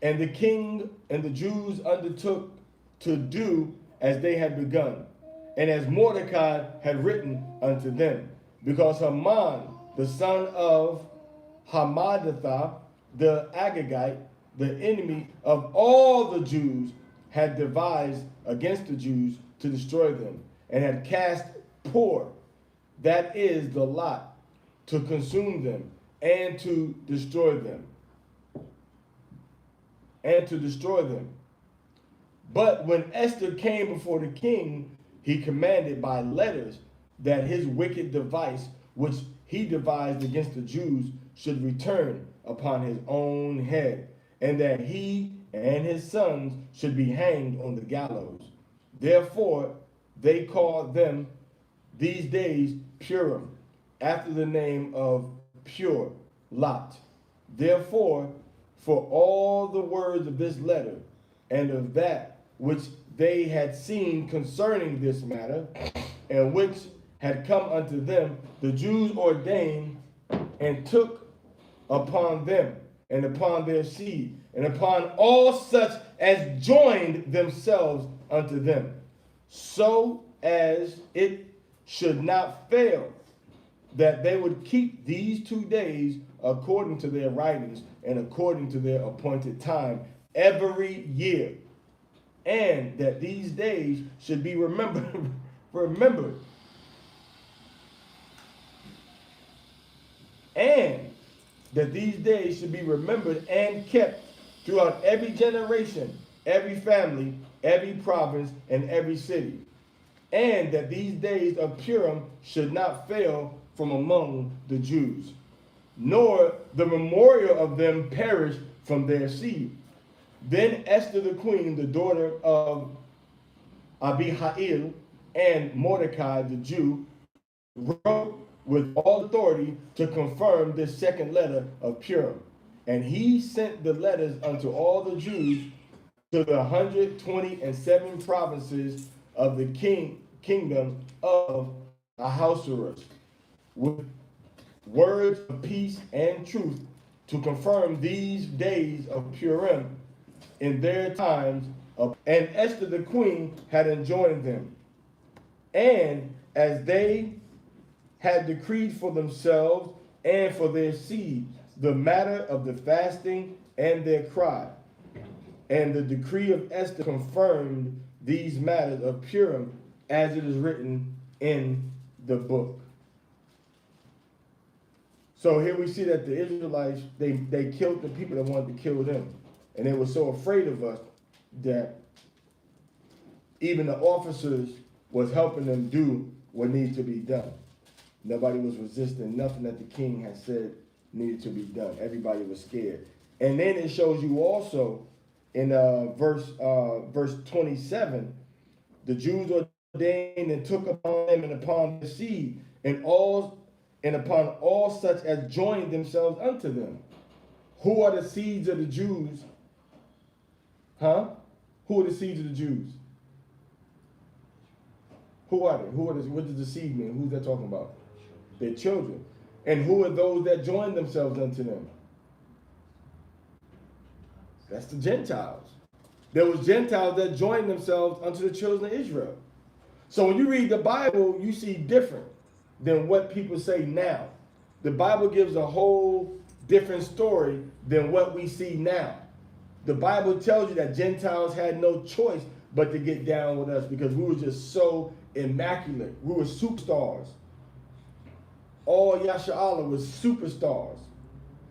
Speaker 1: And the king and the Jews undertook to do as they had begun, and as Mordecai had written unto them, because Haman, the son of Hammedatha, the Agagite, the enemy of all the Jews, had devised against the Jews to destroy them, and had cast Pur, that is the lot, to consume them, and to destroy them. But when Esther came before the king, he commanded by letters that his wicked device, which he devised against the Jews, should return upon his own head, and that he and his sons should be hanged on the gallows. Therefore they called them these days Purim, after the name of Pur Lot. Therefore, for all the words of this letter, and of that which they had seen concerning this matter, and which had come unto them, the Jews ordained and took upon them, and upon their seed, and upon all such as joined themselves unto them, so as it should not fail, that they would keep these 2 days according to their writings and according to their appointed time every year, and that these days should be remembered, and that these days should be remembered and kept throughout every generation, every family, every province, and every city, and that these days of Purim should not fail from among the Jews, nor the memorial of them perish from their seed. Then Esther the queen, the daughter of Abihail, and Mordecai the Jew, wrote with all authority to confirm this second letter of Purim. And he sent the letters unto all the Jews to the 127 provinces of the kingdom of Ahasuerus, with words of peace and truth, to confirm these days of Purim in their times of, and Esther the queen had enjoined them. And as they had decreed for themselves and for their seed the matter of the fasting and their cry, and the decree of Esther confirmed these matters of Purim as it is written in the book. So here we see that the Israelites, they killed the people that wanted to kill them. And they were so afraid of us that even the officers was helping them do what needed to be done. Nobody was resisting nothing that the king had said needed to be done. Everybody was scared. And then it shows you also in verse 27, the Jews ordained and took upon them and upon their seed and upon all such as joined themselves unto them. Who are the seeds of the Jews? Huh? Who are the seeds of the Jews? Who are they? What does the seed mean? Who's that talking about? Their children. And who are those that join themselves unto them? That's the Gentiles. There was Gentiles that joined themselves unto the children of Israel. So when you read the Bible, you see different than what people say now. The Bible gives a whole different story than what we see now. The Bible tells you that Gentiles had no choice but to get down with us because we were just so immaculate. We were superstars. All Yasha'Allah was superstars.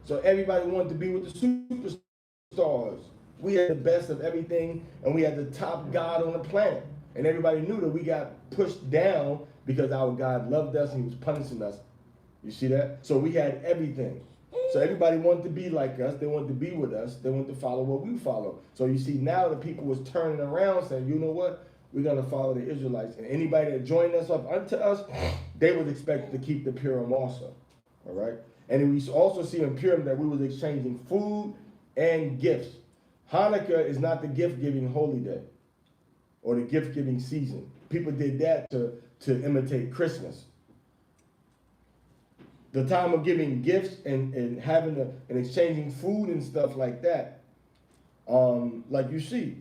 Speaker 1: So everybody wanted to be with the superstars. We had the best of everything, and we had the top God on the planet. And everybody knew that we got pushed down because our God loved us and he was punishing us. You see that? So we had everything. So everybody wanted to be like us. They wanted to be with us. They wanted to follow what we follow. So you see now the people was turning around saying, you know what? We're going to follow the Israelites. And anybody that joined us up unto us, they was expected to keep the Purim also. All right? And we also see in Purim that we was exchanging food and gifts. Hanukkah is not the gift-giving holy day or the gift-giving season. People did that to imitate Christmas. The time of giving gifts and having and exchanging food and stuff like that, like you see,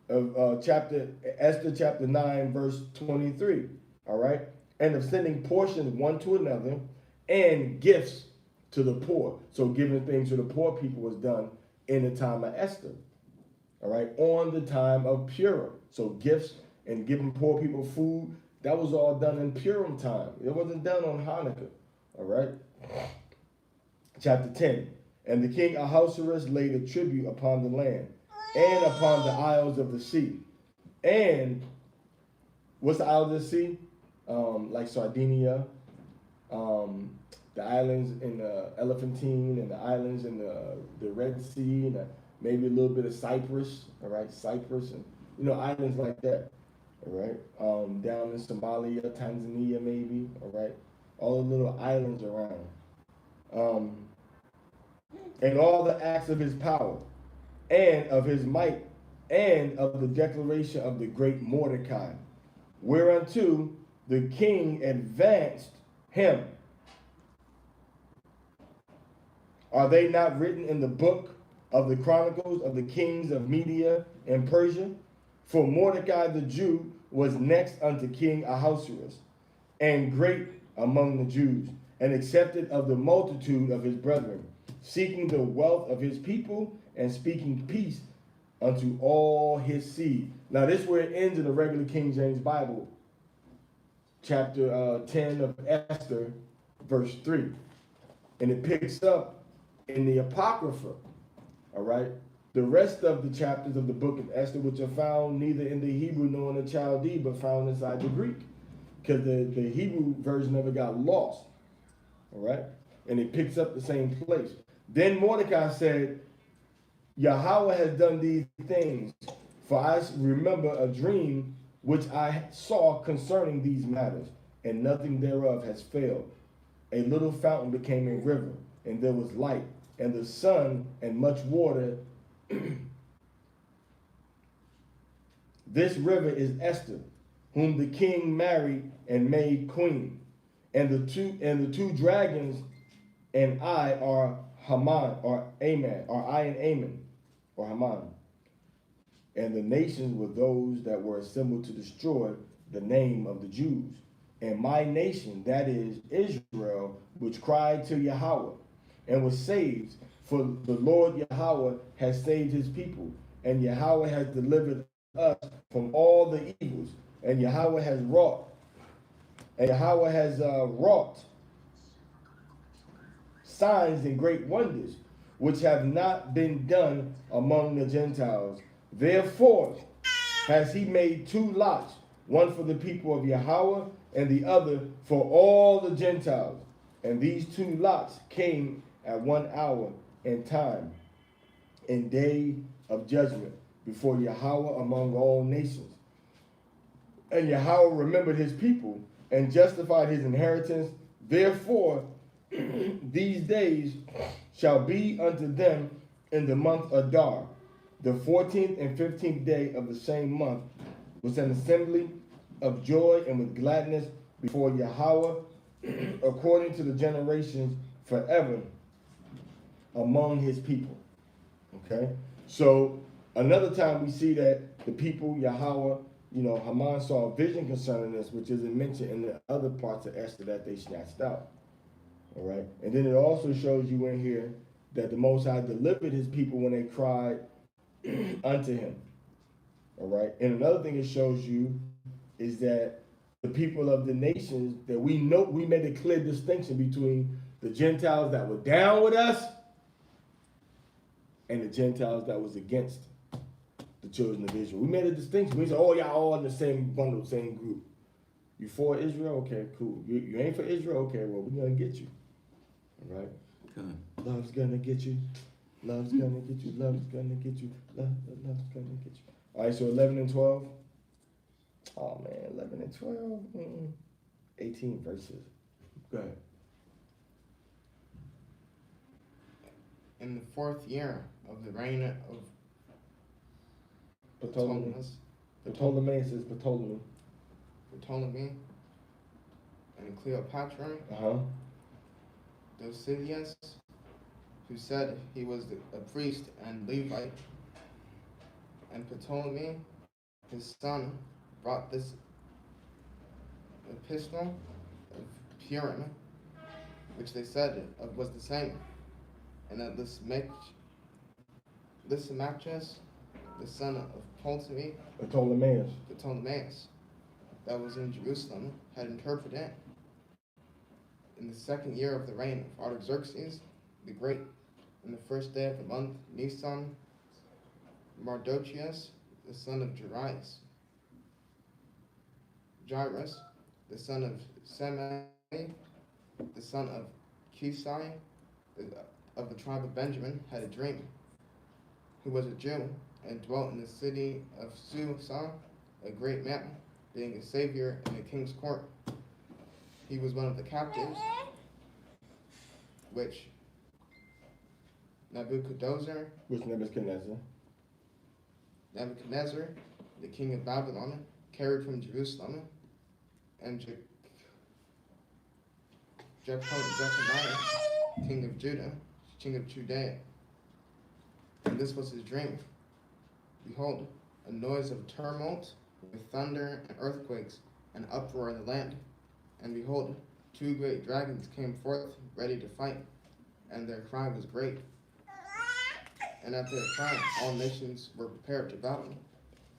Speaker 1: Esther chapter 9, verse 23, all right? And of sending portions one to another and gifts to the poor. So giving things to the poor people was done in the time of Esther, all right? On the time of Purim. So gifts and giving poor people food, that was all done in Purim time. It wasn't done on Hanukkah. All right. Chapter 10. And the king Ahasuerus laid a tribute upon the land and upon the isles of the sea. And what's the isles of the sea? Like Sardinia, the islands in the Elephantine, and the islands in the Red Sea, and maybe a little bit of Cyprus. All right, Cyprus, and islands like that. All right, down in Somalia, Tanzania, maybe. All right. All the little islands around. And all the acts of his power, and of his might, and of the declaration of the great Mordecai, whereunto the king advanced him. Are they not written in the book of the Chronicles of the kings of Media and Persia? For Mordecai the Jew was next unto King Ahasuerus, and great among the Jews, and accepted of the multitude of his brethren, seeking the wealth of his people, and speaking peace unto all his seed. Now this is where it ends in the regular King James Bible, chapter 10 of Esther, verse 3. And it picks up in the Apocrypha, all right? The rest of the chapters of the book of Esther, which are found neither in the Hebrew nor in the Chaldee, but found inside the Greek. Because the Hebrew version of it got lost, all right? And it picks up the same place. Then Mordecai said, Yahweh has done these things, for I remember a dream which I saw concerning these matters, and nothing thereof has failed. A little fountain became a river, and there was light, and the sun, and much water. This river is Esther, whom the king married and made queen. And the two dragons and I are Haman, or Aman, or I and Aman, or Haman. And the nations were those that were assembled to destroy the name of the Jews. And my nation, that is Israel, which cried to Yahweh, and was saved, for the Lord Yahweh has saved his people, and Yahweh has delivered us from all the evils, and Yahweh has wrought signs and great wonders, which have not been done among the Gentiles. Therefore has he made two lots, one for the people of Yahweh, and the other for all the Gentiles. And these two lots came at 1 hour and time, and day of judgment, before Yahweh among all nations. And Yahweh remembered his people, and justified his inheritance. Therefore, these days shall be unto them in the month Adar, the 14th and 15th day of the same month, was an assembly of joy and with gladness before Yahweh, according to the generations forever among his people. Okay? So, another time we see that the people, Yahweh, Haman saw a vision concerning this, which isn't mentioned in the other parts of Esther that they snatched out. All right? And then it also shows you in here that the Most High delivered his people when they cried unto him. All right? And another thing it shows you is that the people of the nations, that we know, we made a clear distinction between the Gentiles that were down with us and the Gentiles that was against the children of Israel. We made a distinction. We said, oh, y'all all in the same bundle, same group. You for Israel? Okay, cool. You ain't for Israel? Okay, well, we're going to get you. All right? Love's going to get you. Love's going to get you. Love's going to get you. Love's going to get you. All right, so 11 and 12. Oh, man, 11 and 12. 18 verses. Go ahead.
Speaker 2: In the 4th year of the reign of
Speaker 1: Ptolemy says
Speaker 2: Ptolemy and Cleopatra, Dositheus, who said he was a priest and Levite, and Ptolemy, his son, brought this epistle of Purim, which they said was the same, and that Lysimachus, the son of Ptolemaeus, that was in Jerusalem, had interpreted it. In the 2nd year of the reign of Artaxerxes the Great, in the 1st day of the month Nisan, Mardochus, the son of Jairus, the son of Semei, the son of Kisai, of the tribe of Benjamin, had a dream, who was a Jew, and dwelt in the city of Susa, a great mountain, being a savior in the king's court. He was one of the captives, which Nebuchadnezzar, the king of Babylon, carried from Jerusalem, and Jeconiah, king of Judah, king of Judea. And this was his dream. Behold, a noise of tumult, with thunder and earthquakes, and uproar in the land. And behold, two great dragons came forth, ready to fight, and their cry was great. And at their cry all nations were prepared to battle,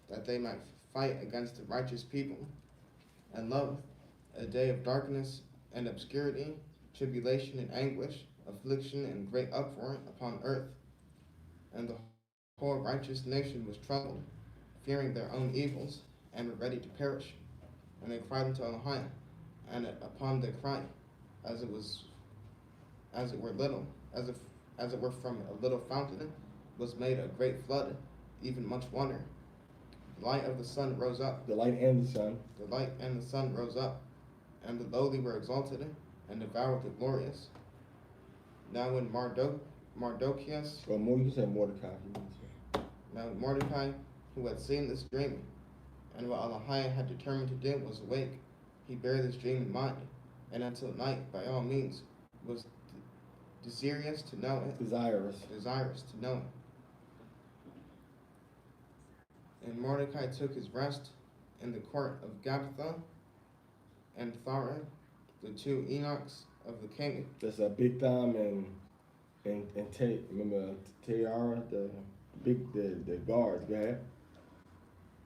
Speaker 2: that they might fight against the righteous people. And lo, a day of darkness and obscurity, tribulation and anguish, affliction and great uproar upon earth. And the whole righteous nation was troubled, fearing their own evils, and were ready to perish. And they cried unto Elohim, and upon their cry, as it were from a little fountain, was made a great flood, even much water. The light of the sun rose up.
Speaker 1: The light and the sun.
Speaker 2: The light and the sun rose up, and the lowly were exalted, and devoured the glorious. Now when Mardochius,
Speaker 1: Or more, you can say Mordecai.
Speaker 2: now Mordecai, who had seen this dream, and what Elohim had determined to do, was awake, he bare this dream in mind, and until night, by all means, was desirous to know it. Desirous to know it. And Mordecai took his rest in the court of Gabbatha, and Thara, the two eunuchs of the king.
Speaker 1: That's a big thumb and remember Tiara, the guards. Go ahead.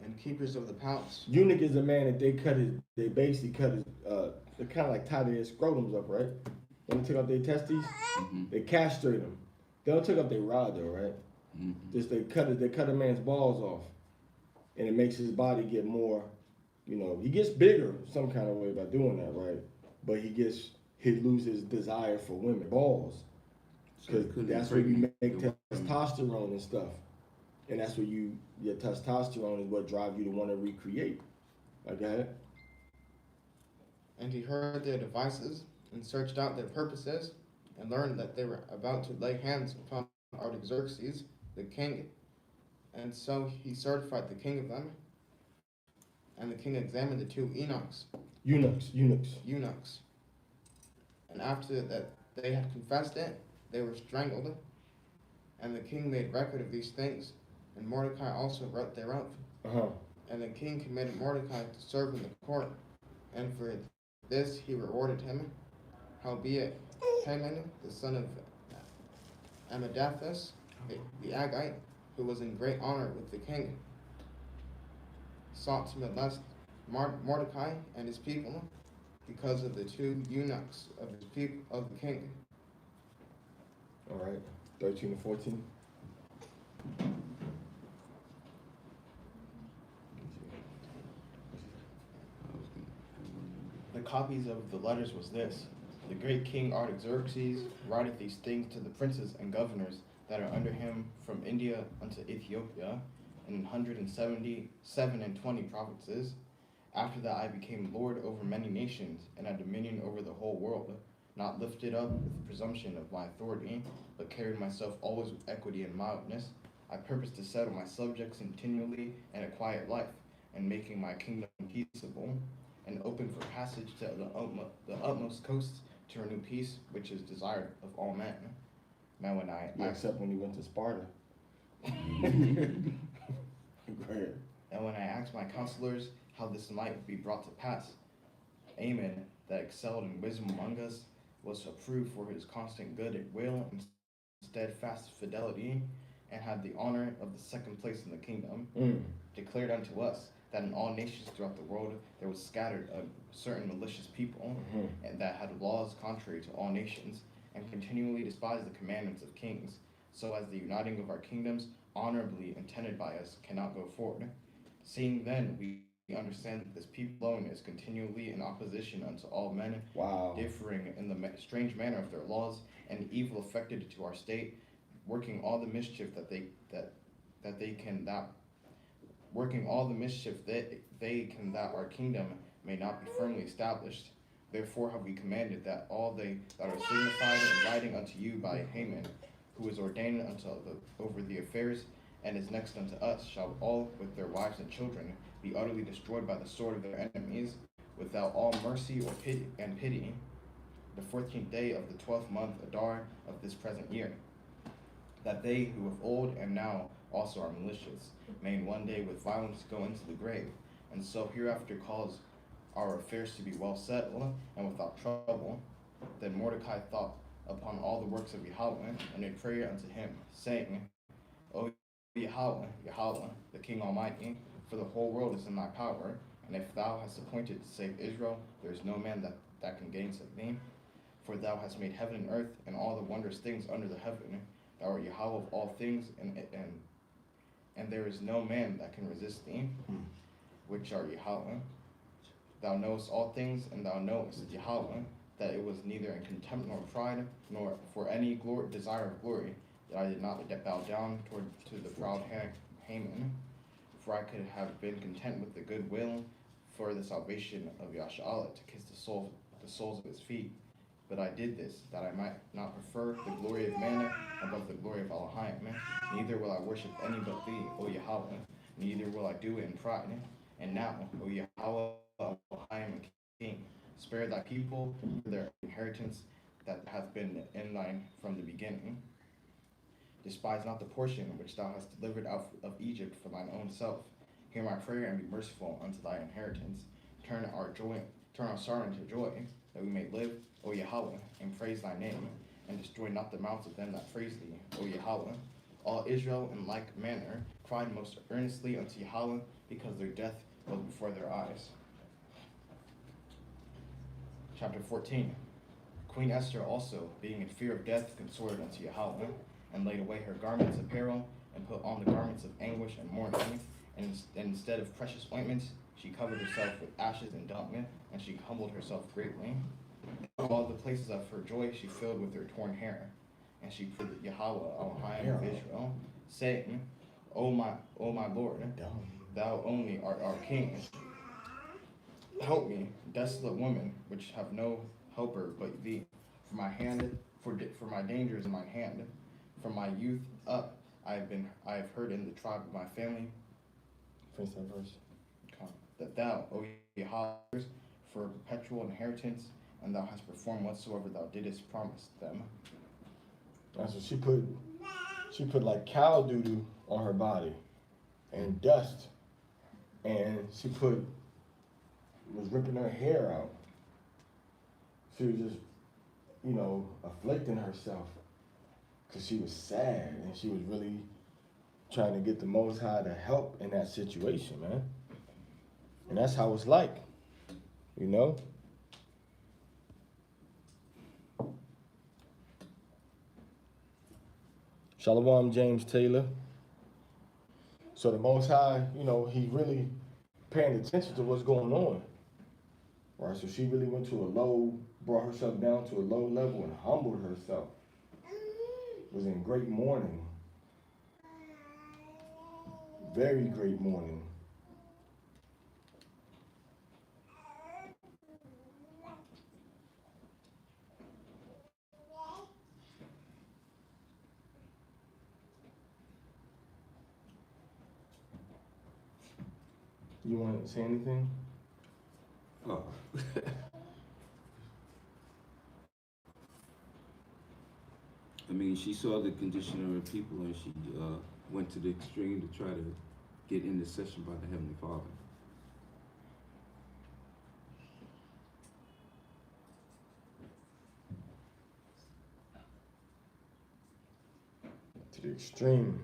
Speaker 2: And keepers of the palace.
Speaker 1: Eunuch is a man that they basically cut his, they kind of like tie their scrotums up, right? When they took out their testes, they castrate them. They don't take up their rod though, right? Just they cut a man's balls off, and it makes his body get more, he gets bigger some kind of way by doing that, right? But he loses desire for women, balls, because that's where you make testosterone and stuff. And that's where your testosterone is what drives you to want to recreate. Like that.
Speaker 2: And he heard their devices, and searched out their purposes, and learned that they were about to lay hands upon Artaxerxes, the king. And so he certified the king of them. And the king examined the two eunuchs. And after that they had confessed it, they were strangled. And the king made record of these things, and Mordecai also wrote thereof. And the king commanded Mordecai to serve in the court, and for this he rewarded him. Howbeit Haman, the son of Amadathus, the Agite, who was in great honor with the king, sought to molest Mordecai and his people because of the two eunuchs of the king.
Speaker 1: All right, 13 and 14.
Speaker 5: The copies of the letters was this: the great king Artaxerxes writeth these things to the princes and governors that are under him from India unto Ethiopia, in 177 and 20 provinces. After that I became lord over many nations, and had dominion over the whole world, not lifted up with presumption of my authority, but carried myself always with equity and mildness. I purposed to settle my subjects continually in a quiet life, and making my kingdom peaceable, and open for passage to the utmost coasts, to renew peace, which is desired of all men. Now when
Speaker 1: except when he went to Sparta. Go ahead.
Speaker 5: And when I asked my counselors how this might be brought to pass, Ammon, that excelled in wisdom among us, was approved for his constant good will and steadfast fidelity, and had the honor of the second place in the kingdom, declared unto us that in all nations throughout the world there was scattered a certain malicious people, and that had laws contrary to all nations, and continually despised the commandments of kings, so as the uniting of our kingdoms, honorably intended by us, cannot go forward. Seeing then we understand that this people alone is continually in opposition unto all men, differing in the strange manner of their laws, and evil affected to our state, working all the mischief that they can that our kingdom may not be firmly established. Therefore have we commanded that all they that are signified in writing unto you by Haman, who is ordained over the affairs, and is next unto us, shall all with their wives and children be utterly destroyed by the sword of their enemies, without all mercy or pity. the 14th day of the 12th month Adar of this present year, that they who of old and now also are malicious may in one day with violence go into the grave, and so hereafter cause our affairs to be well settled and without trouble. Then Mordecai thought upon all the works of Yahweh, and made prayer unto him, saying, O Yahweh, Yahweh, the King Almighty, for the whole world is in thy power, and if thou hast appointed to save Israel, there is no man that can gainsay thee. For thou hast made heaven and earth, and all the wondrous things under the heaven. Thou art Yahweh of all things, and there is no man that can resist thee, which art Yahweh. Thou knowest all things, and thou knowest, Yahweh, that it was neither in contempt nor pride, nor for any desire of glory, that I did not bow down to the proud Haman. For I could have been content with the good will for the salvation of Yashalah, to kiss the soles of his feet. But I did this, that I might not prefer the glory of man above the glory of Elohim. Neither will I worship any but thee, O Yahweh, neither will I do it in pride. And now, O Yahweh, Elohim, King, spare thy people for their inheritance that hath been in thine from the beginning. Despise not the portion which thou hast delivered out of Egypt for thine own self. Hear my prayer and be merciful unto thy inheritance. Turn our sorrow into joy, that we may live, O Yahweh, and praise thy name, and destroy not the mouths of them that praise thee, O Yahweh. All Israel in like manner cried most earnestly unto Yahweh, because their death was before their eyes. Chapter 14. Queen Esther also, being in fear of death, consorted unto Yahweh, and laid away her garments apparel, and put on the garments of anguish and mourning, and instead of precious ointments, she covered herself with ashes and dung, and she humbled herself greatly. All the places of her joy she filled with her torn hair, and she prayed Yahweh, Elohim of Israel, saying, O my Lord, thou only art our King. Help me, desolate woman, which have no helper but thee. For my danger is in mine hand. From my youth up, I have heard in the tribe of my family.
Speaker 1: Finish that verse.
Speaker 5: That thou, O Yahweh, for a perpetual inheritance, and thou hast performed whatsoever thou didst promise them.
Speaker 1: That's what she put. She put like cow doo-doo on her body, and dust, and she was ripping her hair out. She was just, afflicting herself, because she was sad, and she was really trying to get the Most High to help in that situation, man. And that's how it's like, you know? Shalom, James Taylor. So the Most High, he really paying attention to what's going on. Right, so she really went to a low, brought herself down to a low level and humbled herself. Was in great mourning. Very great mourning. You want to say anything?
Speaker 4: Oh. I mean, she saw the condition of her people, and she went to the extreme to try to get intercession by the Heavenly Father.
Speaker 1: To the extreme.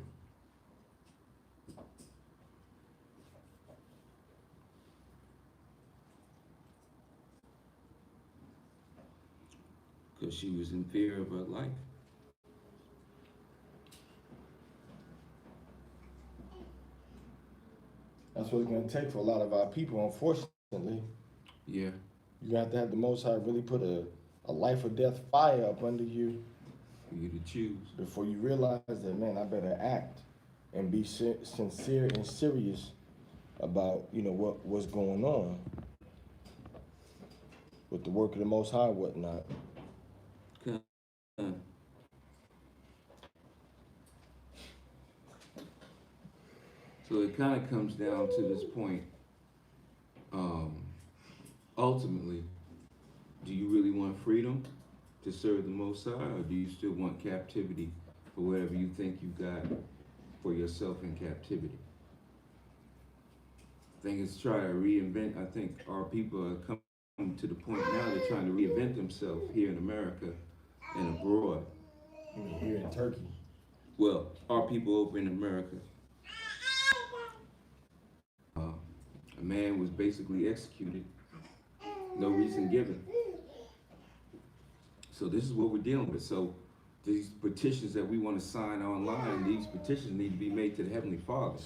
Speaker 4: Because she was in fear of her life.
Speaker 1: That's what it's going to take for a lot of our people, unfortunately.
Speaker 4: Yeah.
Speaker 1: You have to have the Most High really put a life or death fire up under you.
Speaker 4: For you to choose.
Speaker 1: Before you realize that, man, I better act and be sincere and serious about, what's going on with the work of the Most High and whatnot.
Speaker 4: So it kind of comes down to this point. Ultimately, do you really want freedom, to serve the Most High, or do you still want captivity for whatever you think you got for yourself in captivity? I think it's try to reinvent. I think our people are coming to the point now they're trying to reinvent themselves here in America and abroad.
Speaker 1: You mean here in Turkey?
Speaker 4: Well, our people over in America. A man was basically executed, no reason given. So this is what we're dealing with. So these petitions that we want to sign online, these petitions need to be made to the Heavenly Father.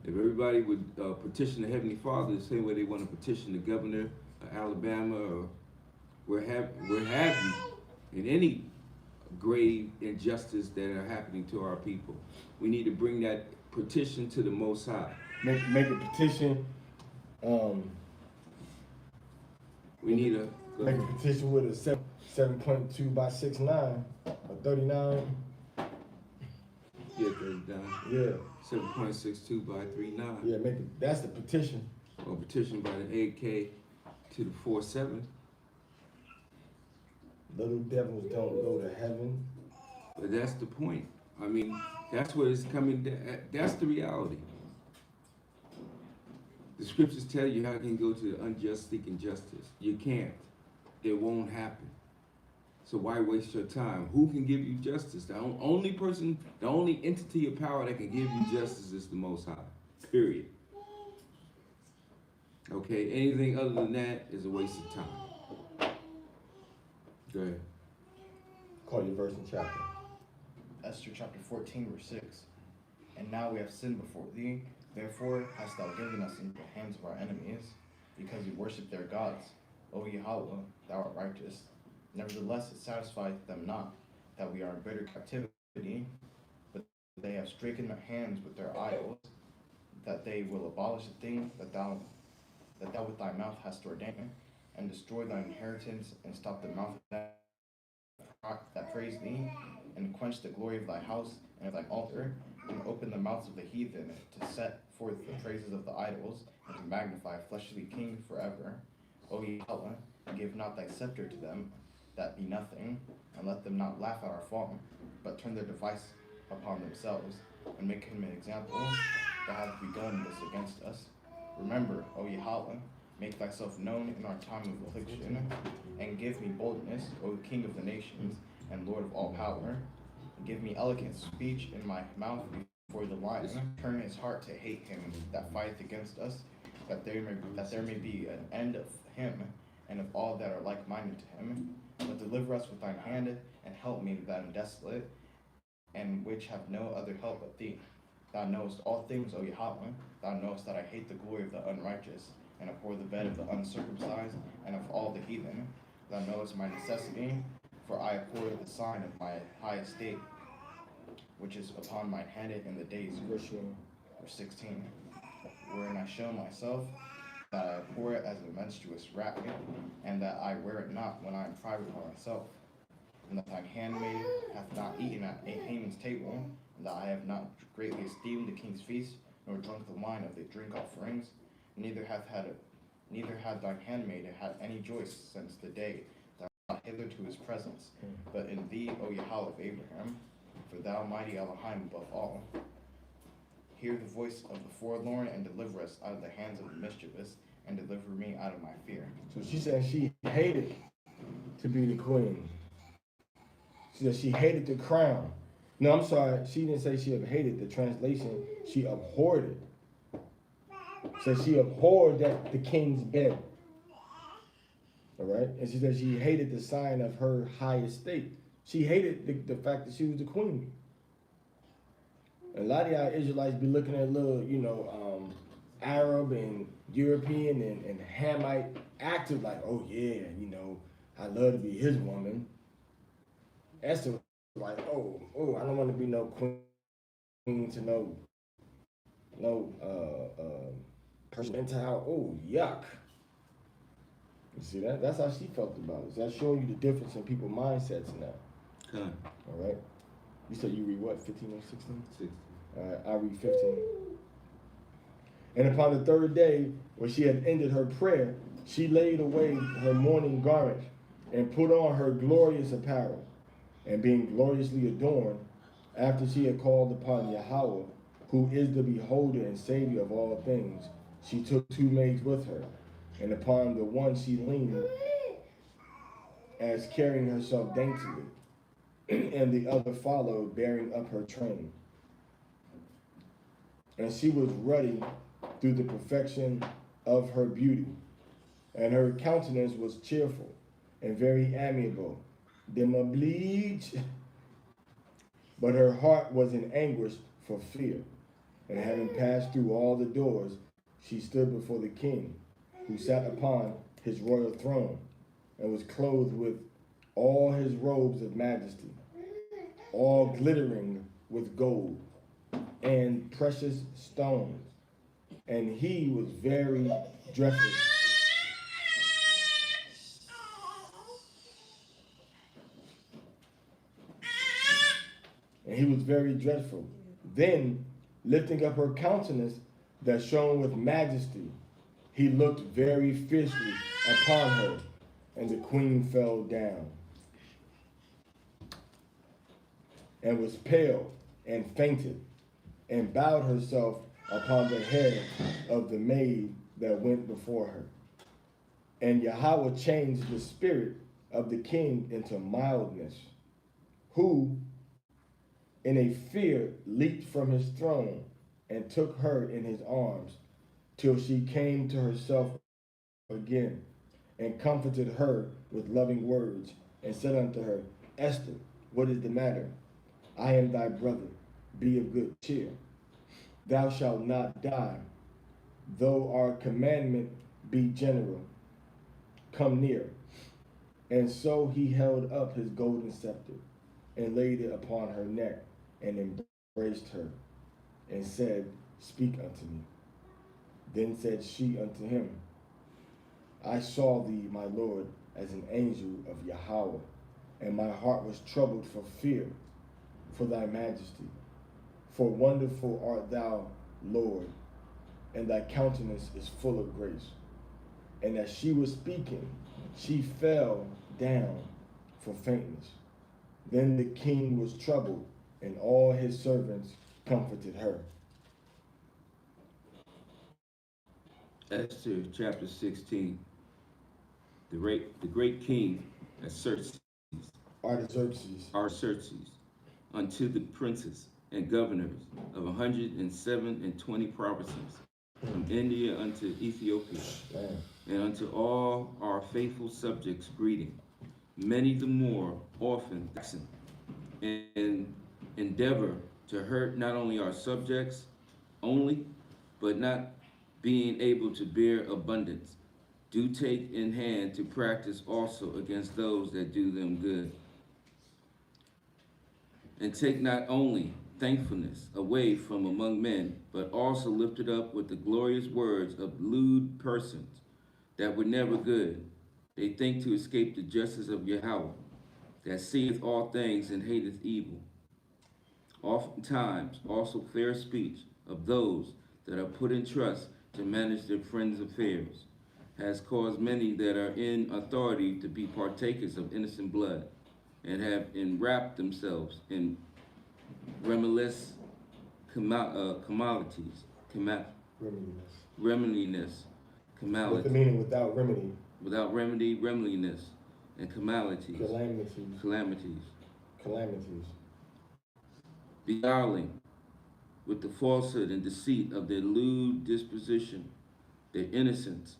Speaker 4: If everybody would petition the Heavenly Father the same way they want to petition the governor of Alabama, or where have you, in any grave injustice that are happening to our people, we need to bring that petition to the Most High.
Speaker 1: Make a petition.
Speaker 4: We need a
Speaker 1: Make a petition with a 7.2 by 6.9 or 39.
Speaker 4: Yeah, 39.
Speaker 1: Yeah.
Speaker 4: 7.62 by 39.
Speaker 1: Yeah, that's the petition.
Speaker 4: Or petition by the 8K to the 4-7.
Speaker 1: Little devils don't go to heaven.
Speaker 4: But that's the point. I mean, that's what it's coming. That's the reality. The scriptures tell you how you can go to the unjust seeking justice. You can't. It won't happen. So why waste your time? Who can give you justice? The only person, the only entity of power that can give you justice is the Most High. Period. Okay, anything other than that is a waste of time. Go ahead.
Speaker 1: Call your verse and chapter.
Speaker 5: Esther chapter 14, verse 6. And now we have sinned before thee, therefore hast thou given us into the hands of our enemies, because we worship their gods. O Yahweh, thou art righteous. Nevertheless, it satisfieth them not that we are in bitter captivity, but they have stricken their hands with their idols, that they will abolish the thing that thou with thy mouth hast ordained, and destroy thine inheritance, and stop the mouth of that praise thee, and quench the glory of thy house and of thine altar, and open the mouths of the heathen to set forth the praises of the idols, and to magnify a fleshly king forever. O Yahweh, give not thy scepter to them that be nothing, and let them not laugh at our fall, but turn their device upon themselves, and make him an example that hath begun this against us. Remember, O Yahweh, make thyself known in our time of affliction, and give me boldness, O King of the nations, and Lord of all power. And give me eloquent speech in my mouth before the lion. Turn his heart to hate him that fighteth against us, that there may be an end of him, and of all that are like-minded to him. But deliver us with thine hand, and help me that am desolate, and which have no other help but thee. Thou knowest all things, O Yahweh. Thou knowest that I hate the glory of the unrighteous, and abhor the bed of the uncircumcised, and of all the heathen. Thou knowest my necessity, for I abhor the sign of my high estate, which is upon mine head in the days. Verse 16. Wherein I show myself, that I abhor it as a menstruous racket, and that I wear it not when I am private by myself. And that thine handmaid hath not eaten at Haman's table, and that I have not greatly esteemed the king's feast, nor drunk the wine of the drink offerings. Neither hath thine handmaid had any joy since the day that I brought hither to his presence. But in thee, O Yahweh of Abraham, for thou mighty Elohim above all, hear the voice of the forlorn, and deliver us out of the hands of the mischievous, and deliver me out of my fear.
Speaker 1: So she said she hated to be the queen. She said she hated the crown. No, I'm sorry. She didn't say she hated the translation. She abhorred it. So she abhorred that the king's bed. All right? And she said she hated the sign of her high estate. She hated the fact that she was the queen. A lot of y'all Israelites be looking at little, Arab and European and Hamite actors like, oh yeah, I love to be his woman. Esther was like, oh, I don't want to be no queen to no person into how, oh, yuck. You see that? That's how she felt about it. So that's showing you the difference in people's mindsets now.
Speaker 4: Okay.
Speaker 1: All right? You said you read what, 15 or 16?
Speaker 4: 16.
Speaker 1: All right, I read 15. And upon the third day, when she had ended her prayer, she laid away her mourning garment and put on her glorious apparel, and being gloriously adorned, after she had called upon Yahweh, who is the beholder and savior of all things, she took 2 maids with her, and upon the one she leaned, as carrying herself daintily, and the other followed, bearing up her train. And she was ruddy through the perfection of her beauty, and her countenance was cheerful and very amiable. Them oblige, but her heart was in anguish for fear. And having passed through all the doors, she stood before the king, who sat upon his royal throne, and was clothed with all his robes of majesty, all glittering with gold and precious stones. And he was very dreadful. And he was very dreadful. Then, lifting up her countenance that shone with majesty, he looked very fiercely upon her, and the queen fell down, and was pale, and fainted, and bowed herself upon the head of the maid that went before her. And Yahweh changed the spirit of the king into mildness, who in a fear leaped from his throne and took her in his arms till she came to herself again, and comforted her with loving words, and said unto her, Esther, what is the matter? I am thy brother. Be of good cheer. Thou shalt not die, though our commandment be general. Come near. And so he held up his golden scepter, and laid it upon her neck, and embraced her, and said, Speak unto me. Then said she unto him, I saw thee, my Lord, as an angel of Yahweh, and my heart was troubled for fear for thy majesty. For wonderful art thou, Lord, and thy countenance is full of grace. And as she was speaking, she fell down for faintness. Then the king was troubled, and all his servants comforted her.
Speaker 4: Esther chapter 16. The great king Artaxerxes, unto the princes and governors of 120 provinces, from India unto Ethiopia, and unto all our faithful subjects greeting, many the more often, and endeavor to hurt not only our subjects only, but not being able to bear abundance, do take in hand to practice also against those that do them good. And take not only thankfulness away from among men, but also lift it up with the glorious words of lewd persons that were never good. They think to escape the justice of Yahweh, that seeth all things and hateth evil. Oftentimes also fair speech of those that are put in trust to manage their friends' affairs has caused many that are in authority to be partakers of innocent blood, and have enwrapped themselves in remediless commodities, remeliness,
Speaker 1: What's the meaning without remedy?
Speaker 4: without remedy, remeliness, and calamities, beguiling with the falsehood and deceit of their lewd disposition, their innocence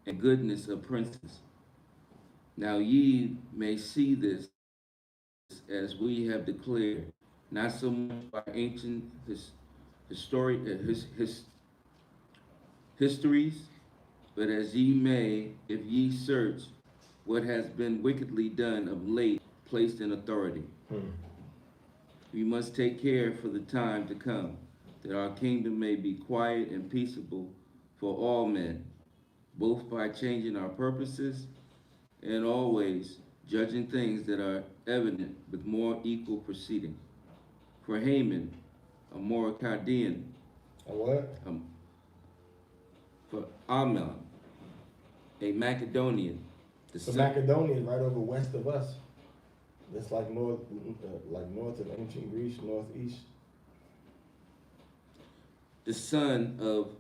Speaker 4: and goodness of princes. Now ye may see this as we have declared, not so much by ancient histories, but as ye may, if ye search what has been wickedly done of late, placed in authority. We must take care for the time to come, that our kingdom may be quiet and peaceable for all men, both by changing our purposes and always judging things that are evident with more equal proceeding. For Haman, a Mordecaian, for Amon, a Macedonian,
Speaker 1: So Macedonia is right over west of us. That's like north of ancient Greece, northeast.
Speaker 4: The son of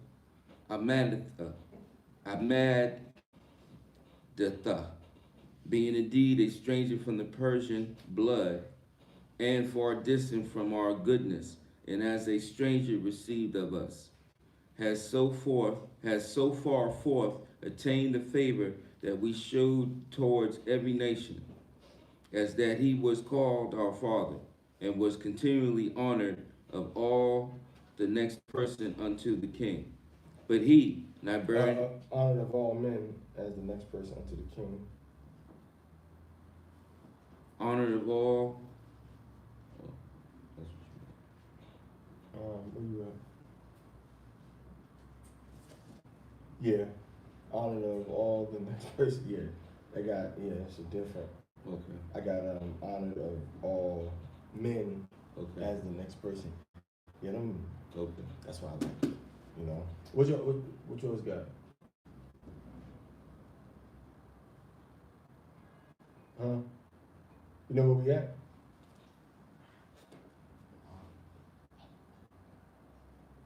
Speaker 4: Amadatha, being indeed a stranger from the Persian blood, and far distant from our goodness, and as a stranger received of us, has so far forth attained the favor that we showed towards every nation, as that he was called our father, and was continually honored of all the next person unto the king. But he, not bearing
Speaker 1: Honored of all men as the next person unto the king.
Speaker 4: honored of all.
Speaker 1: Where you at? Yeah. Honored of all the next person. Yeah. It's a different.
Speaker 4: Okay.
Speaker 1: I got honored of all men
Speaker 4: Okay.
Speaker 1: as the next person. Yeah,
Speaker 4: Okay.
Speaker 1: that's why I like it. You know. What yours got? Huh? You know where we at?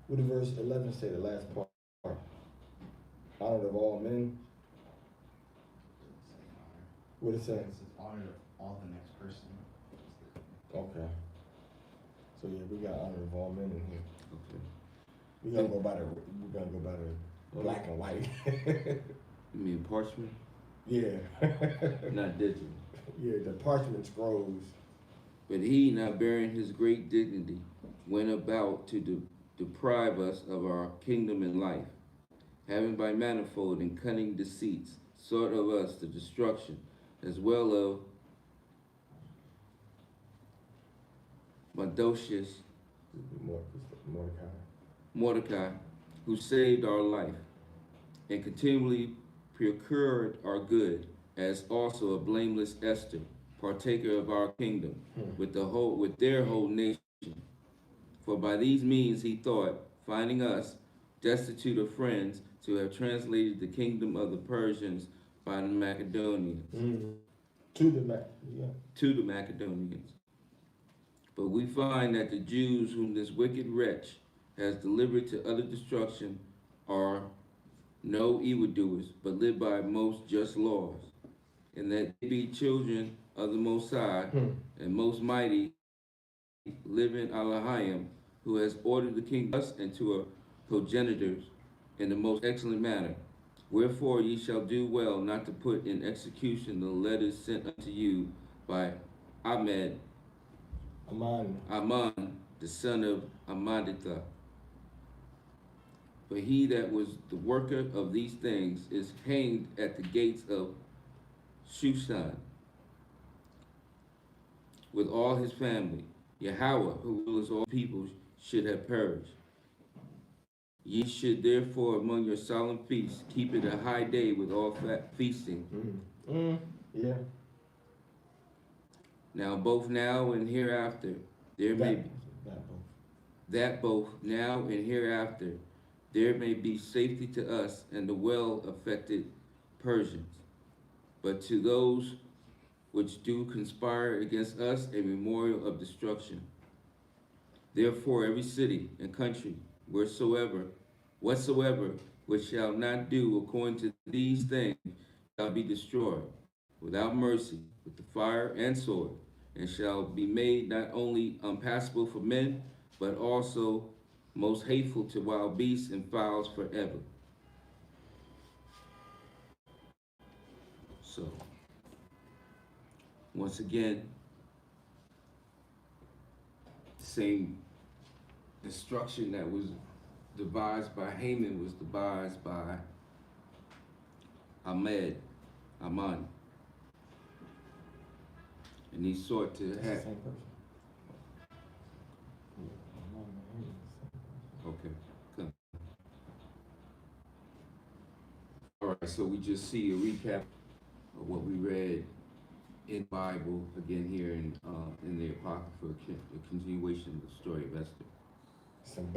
Speaker 1: What did verse 11 say, the last part? Honored of all men. What it say?
Speaker 5: It says honored of all the next person.
Speaker 1: Okay. So yeah, we got honored of all men in here.
Speaker 4: Okay.
Speaker 1: We're gonna go by the black and white.
Speaker 4: You mean parchment?
Speaker 1: Yeah.
Speaker 4: Not digital.
Speaker 1: Yeah, the parchment scrolls.
Speaker 4: But he, not bearing his great dignity, went about to deprive us of our kingdom and life, having by manifold and cunning deceits sought of us the destruction, as well of Mordecai, who saved our life, and continually procured our good, as also a blameless Esther, partaker of our kingdom, with their whole nation. For by these means he thought, finding us destitute of friends, to have translated the kingdom of the Persians by the Macedonians.
Speaker 1: To the
Speaker 4: Macedonians. But we find that the Jews whom this wicked wretch has delivered to utter destruction are no evildoers, but live by most just laws, and that they be children of the Most High and Most Mighty, living Elohim, who has ordered the kingdom us and to our progenitors in the most excellent manner. Wherefore ye shall do well not to put in execution the letters sent unto you by Aman, the son of Amadatha. For he that was the worker of these things is hanged at the gates of Shushan with all his family. Yahweh, who rules all peoples, should have perished. Ye should therefore among your solemn feasts keep it a high day with all feasting.
Speaker 1: Yeah.
Speaker 4: Now both now and hereafter there may be that both now and hereafter there may be safety to us and the well-affected Persians. But to those which do conspire against us a memorial of destruction. Therefore every city and country whatsoever which shall not do according to these things shall be destroyed without mercy with the fire and sword, and shall be made not only unpassable for men, but also most hateful to wild beasts and fowls forever. So, once again, the same destruction that was devised by Haman was devised by Aman. And he sought to have. Okay. Good. All right, so we just see a recap of what we read in the Bible again here in the Apocrypha, a continuation of the story of Esther.
Speaker 1: Some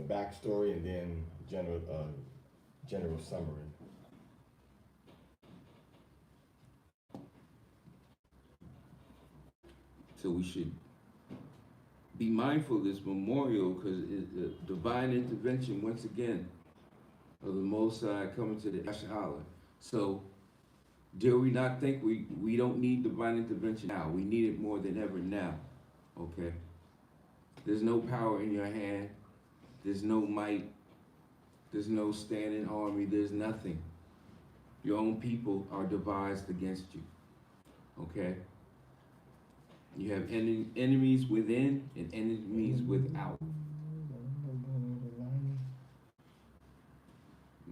Speaker 1: backstory, and then general summary.
Speaker 4: So we should be mindful of this memorial because it's a divine intervention once again of the Most High coming to the Ash'ala. So do we not think we don't need divine intervention now? We need it more than ever now, okay? There's no power in your hand. There's no might. There's no standing army. There's nothing. Your own people are devised against you, okay? You have enemies within and enemies without. You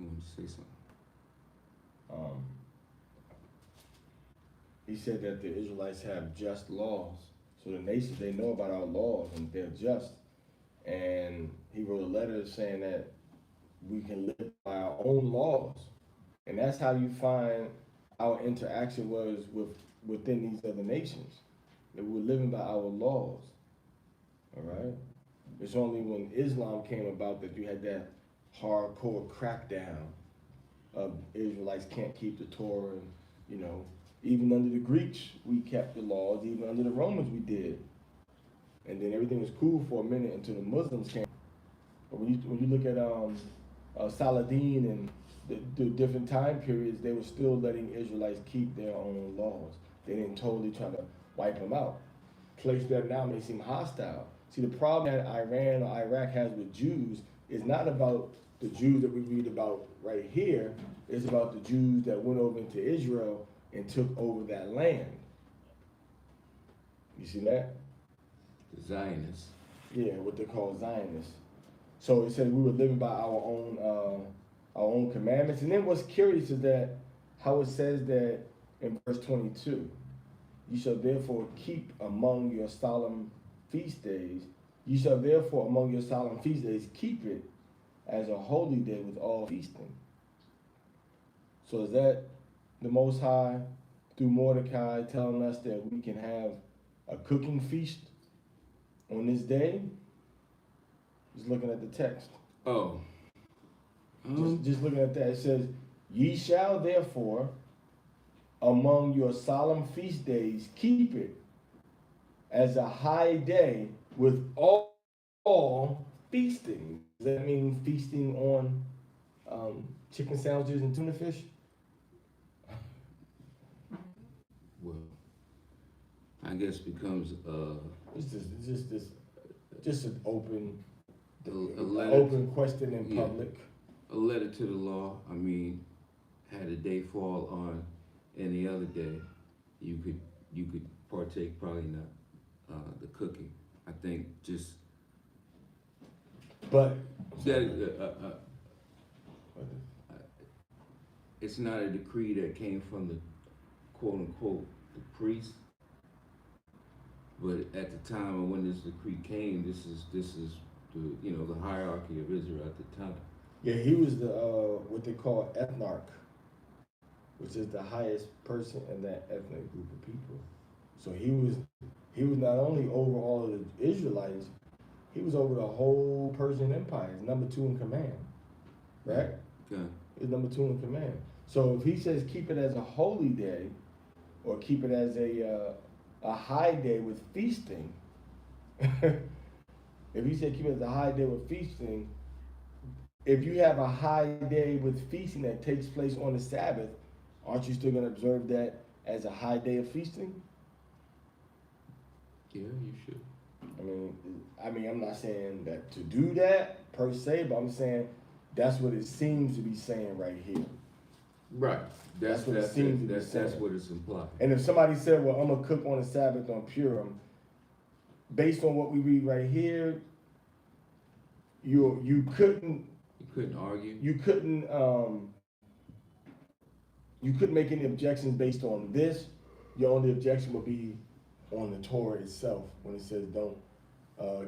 Speaker 4: want to say something?
Speaker 1: He said that the Israelites have just laws. So the nations, they know about our laws and they're just. And he wrote a letter saying that we can live by our own laws. And that's how you find our interaction was within these other nations. That we were living by our laws. All right? It's only when Islam came about that you had that hardcore crackdown of Israelites can't keep the Torah. And, you know, even under the Greeks, we kept the laws. Even under the Romans, we did. And then everything was cool for a minute until the Muslims came. But when you look at Saladin and the different time periods, they were still letting Israelites keep their own laws. They didn't totally try to wipe them out. Places that now may seem hostile. See, the problem that Iran or Iraq has with Jews is not about the Jews that we read about right here. It's about the Jews that went over into Israel and took over that land. You see that?
Speaker 4: The Zionists.
Speaker 1: Yeah, what they call Zionists. So it said we were living by our own commandments. And then what's curious is that how it says that in verse 22, you shall therefore keep among your solemn feast days. You shall therefore among your solemn feast days keep it as a holy day with all feasting. So is that the Most High through Mordecai telling us that we can have a cooking feast on this day? Just looking at the text.
Speaker 4: Oh.
Speaker 1: Just looking at that, it says, ye shall therefore among your solemn feast days keep it as a high day with all feasting. Does that mean feasting on chicken sandwiches and tuna fish?
Speaker 4: Well, I guess becomes
Speaker 1: It's just an open
Speaker 4: letter,
Speaker 1: question in public.
Speaker 4: a letter to the law. I mean, had a day fall on any other day, you could partake, probably not the cooking. I think just
Speaker 1: But
Speaker 4: that it's not a decree that came from the quote unquote the priest, but at the time of when this decree came, this is the the hierarchy of Israel at the time.
Speaker 1: yeah, he was the what they call ethnarch, which is the highest person in that ethnic group of people. So he was not only over all of the Israelites, he was over the whole Persian Empire. He's number 2 in command, right?
Speaker 4: Okay.
Speaker 1: He's number 2 in command. So if he says keep it as a holy day, or keep it as a high day with feasting, if he said keep it as a high day with feasting, if you have a high day with feasting that takes place on the Sabbath, aren't you still going to observe that as a high day of feasting?
Speaker 4: Yeah, you should.
Speaker 1: I mean, I'm not saying that to do that per se, but I'm saying that's what it seems to be saying right here.
Speaker 4: Right. That's
Speaker 1: what it seems to be
Speaker 4: that's
Speaker 1: saying.
Speaker 4: what it's implied.
Speaker 1: And if somebody said, well, I'm going to cook on the Sabbath on Purim, based on what we read right here, you couldn't
Speaker 4: argue.
Speaker 1: You couldn't make any objections based on this. Your only objection would be on the Torah itself when it says don't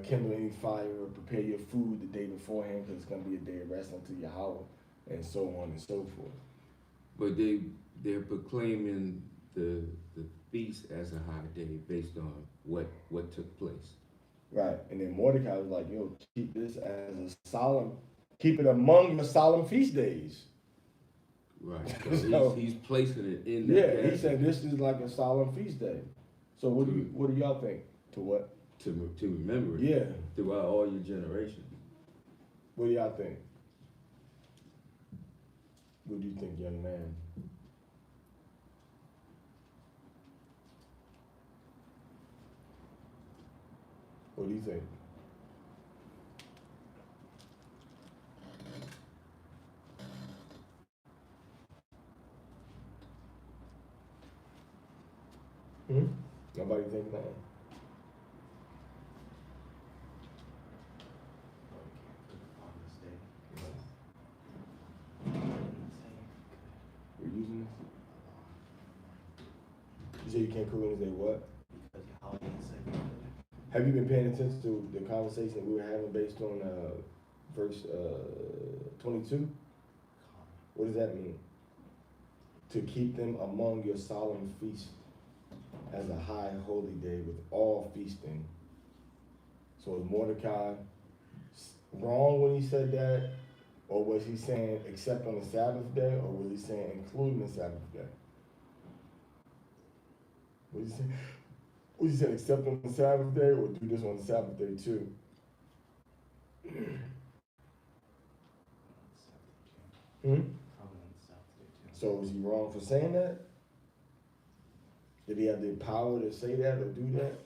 Speaker 1: kindle any fire or prepare your food the day beforehand because it's going to be a day of rest unto Yahweh, and so on and so forth.
Speaker 4: But they're proclaiming the feast as a high day based on what took place.
Speaker 1: Right, and then Mordecai was like, yo, keep this as a solemn, keep it among your solemn feast days.
Speaker 4: Right,
Speaker 1: So,
Speaker 4: he's placing it in that
Speaker 1: yeah,
Speaker 4: category.
Speaker 1: he said this is like a solemn feast day. So what do y'all think? To what?
Speaker 4: to remember it
Speaker 1: Yeah.
Speaker 4: throughout all your generations.
Speaker 1: What do y'all think? What do you think, young man? What do you think? Nobody think that? We're using this? You say you can't cook on this day, what? Have you been paying attention to the conversation we were having based on verse 22? What does that mean? To keep them among your solemn feast as a high holy day with all feasting. So is Mordecai wrong when he said that? Or was he saying except on the Sabbath day? Or was he saying including the Sabbath day? What did he say? What he said, except on the Sabbath day, or do this on the Sabbath day too? So was he wrong for saying that? Did he have the power to say that or do that?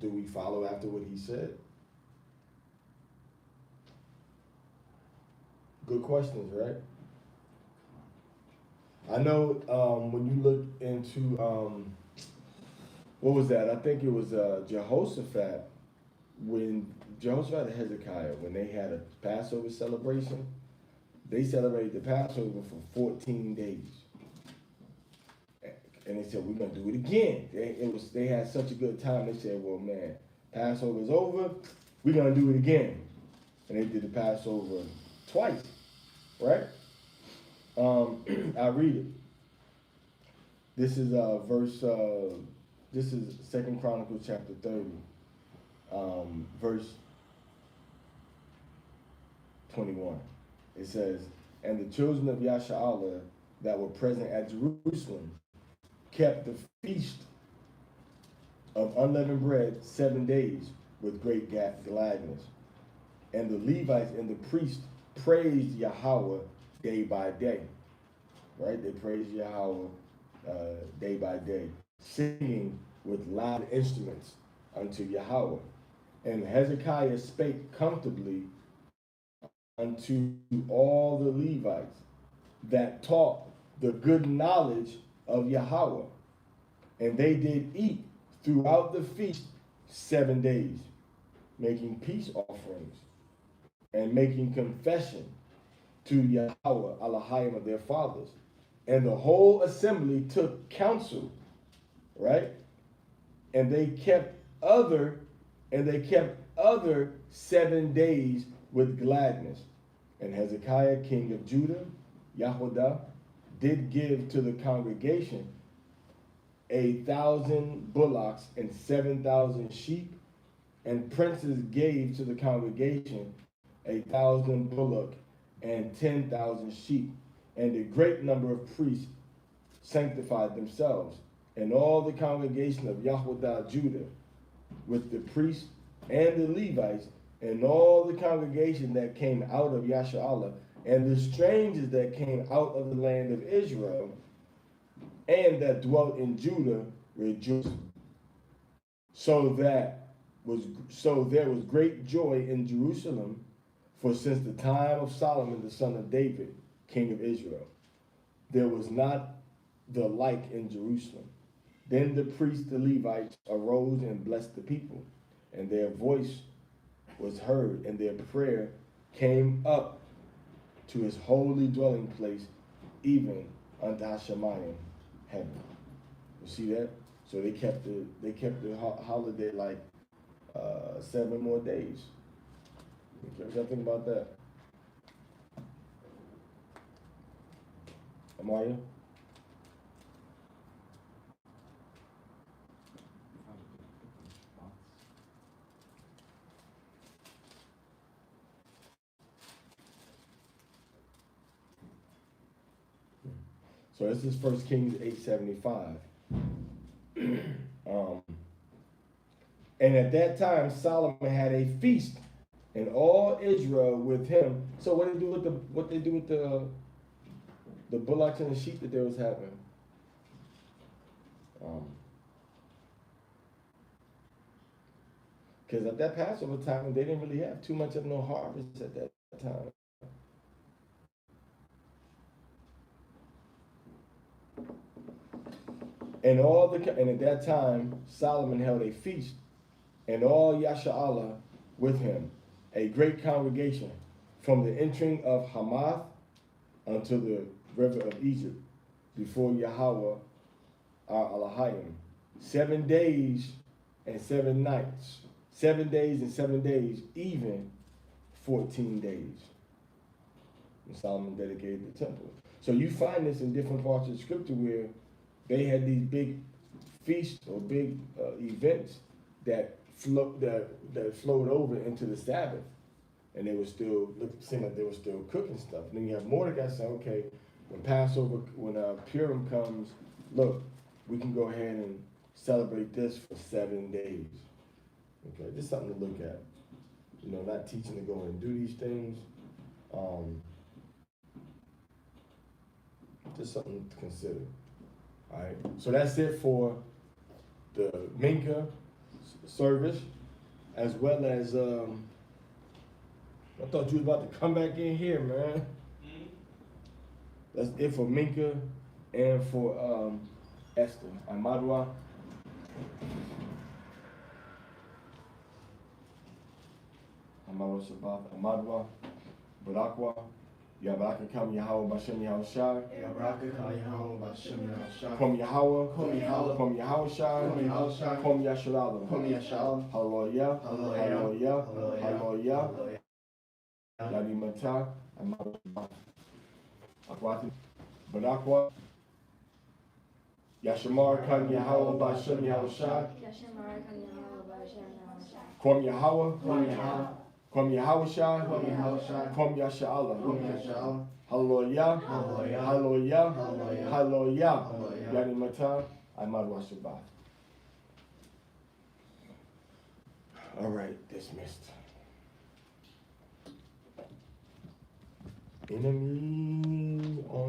Speaker 1: Do we follow after what he said? Good questions, right? I know when you look into, what was that? I think it was Jehoshaphat, when Jehoshaphat and Hezekiah, when they had a Passover celebration, they celebrated the Passover for 14 days. And they said, we're going to do it again. They had such a good time, they said, well, man, Passover's over, we're going to do it again. And they did the Passover twice, right? I read it. This is this is 2 Chronicles chapter 30, verse 21. It says, and the children of Yasha'Allah that were present at Jerusalem kept the feast of unleavened bread 7 days with great gladness. And the Levites and the priests praised Yahweh day by day. Right? They praised Yahweh day by day, singing with loud instruments unto Yahweh. And Hezekiah spake comfortably unto all the Levites that taught the good knowledge of Yahweh. And they did eat throughout the feast 7 days, making peace offerings and making confession to Yahweh Elohim of their fathers. And the whole assembly took counsel, right? And they kept other 7 days with gladness. And Hezekiah, king of Judah, Yahudah, did give to the congregation 1,000 bullocks and 7,000 sheep, and princes gave to the congregation 1,000 bullock and 10,000 sheep, and a great number of priests sanctified themselves, and all the congregation of Yahudah Judah, with the priests and the Levites, and all the congregation that came out of Yasha'Allah, and the strangers that came out of the land of Israel, and that dwelt in Judah, rejoiced. So there was great joy in Jerusalem, for since the time of Solomon the son of David, king of Israel, there was not the like in Jerusalem. Then the priests, the Levites, arose and blessed the people, and their voice was heard, and their prayer came up to his holy dwelling place, even unto Hashemayim, heaven. You see that? So they kept the holiday like 7 more days. What y'all think about that? Amaya? So this is 1 Kings 8:75. at that time Solomon had a feast, and all Israel with him. So what they do with the bullocks and the sheep that they was having? Because at that Passover time, they didn't really have too much of no harvest at that time. And at that time, Solomon held a feast, and all Yasha'Allah with him, a great congregation, from the entering of Hamath unto the river of Egypt, before Yahweh our Elohim. 7 days and 7 nights. 7 days and 7 days, even 14 days. And Solomon dedicated the temple. So you find this in different parts of the scripture where they had these big feasts or big events that flowed over into the Sabbath, and they were still seemed like they were still cooking stuff. And then you have Mordecai saying, okay, when Passover, when Purim comes, look, we can go ahead and celebrate this for 7 days. Okay, just something to look at. You know, not teaching to go and do these things. Just something to consider. All right, so that's it for the Mincha service, as well as I thought you was about to come back in here, man. That's it for Mincha and for Esther. Amadwa. Amadwa Shabath. Amadwa. Barakwa. Yabaraka Kam Yahweh Bashem Yahweh Shai.
Speaker 2: Yabaraka Kam Yahweh Bashem Yahweh Shai.
Speaker 1: Kom Yahweh.
Speaker 2: Kom Yahweh.
Speaker 1: Kom Yahweh Shai.
Speaker 2: Kom Yahweh Shai.
Speaker 1: Kom Yashalallah.
Speaker 2: Kom Yashalallah.
Speaker 1: Hallelujah.
Speaker 2: Hallelujah.
Speaker 1: Hallelujah. Yadi Mata. Amadwa. Akwati. Barakwa. Yashamar Kam Yahweh Bashem Yahweh Shai. Kom Yahweh.
Speaker 2: Kom Yahweh.
Speaker 1: Kom Yahweh Shai.
Speaker 2: Kom Yahweh Shai.
Speaker 1: Kom Yasha'Allah.
Speaker 2: Kom Yashalallah.
Speaker 1: Hallelujah.
Speaker 2: Hallelujah.
Speaker 1: Hallelujah.
Speaker 2: Hallelujah.
Speaker 1: Hallelujah.
Speaker 2: Hallelujah.
Speaker 1: Yani Mata. Amadwa Shabath. All right, dismissed. Enemy.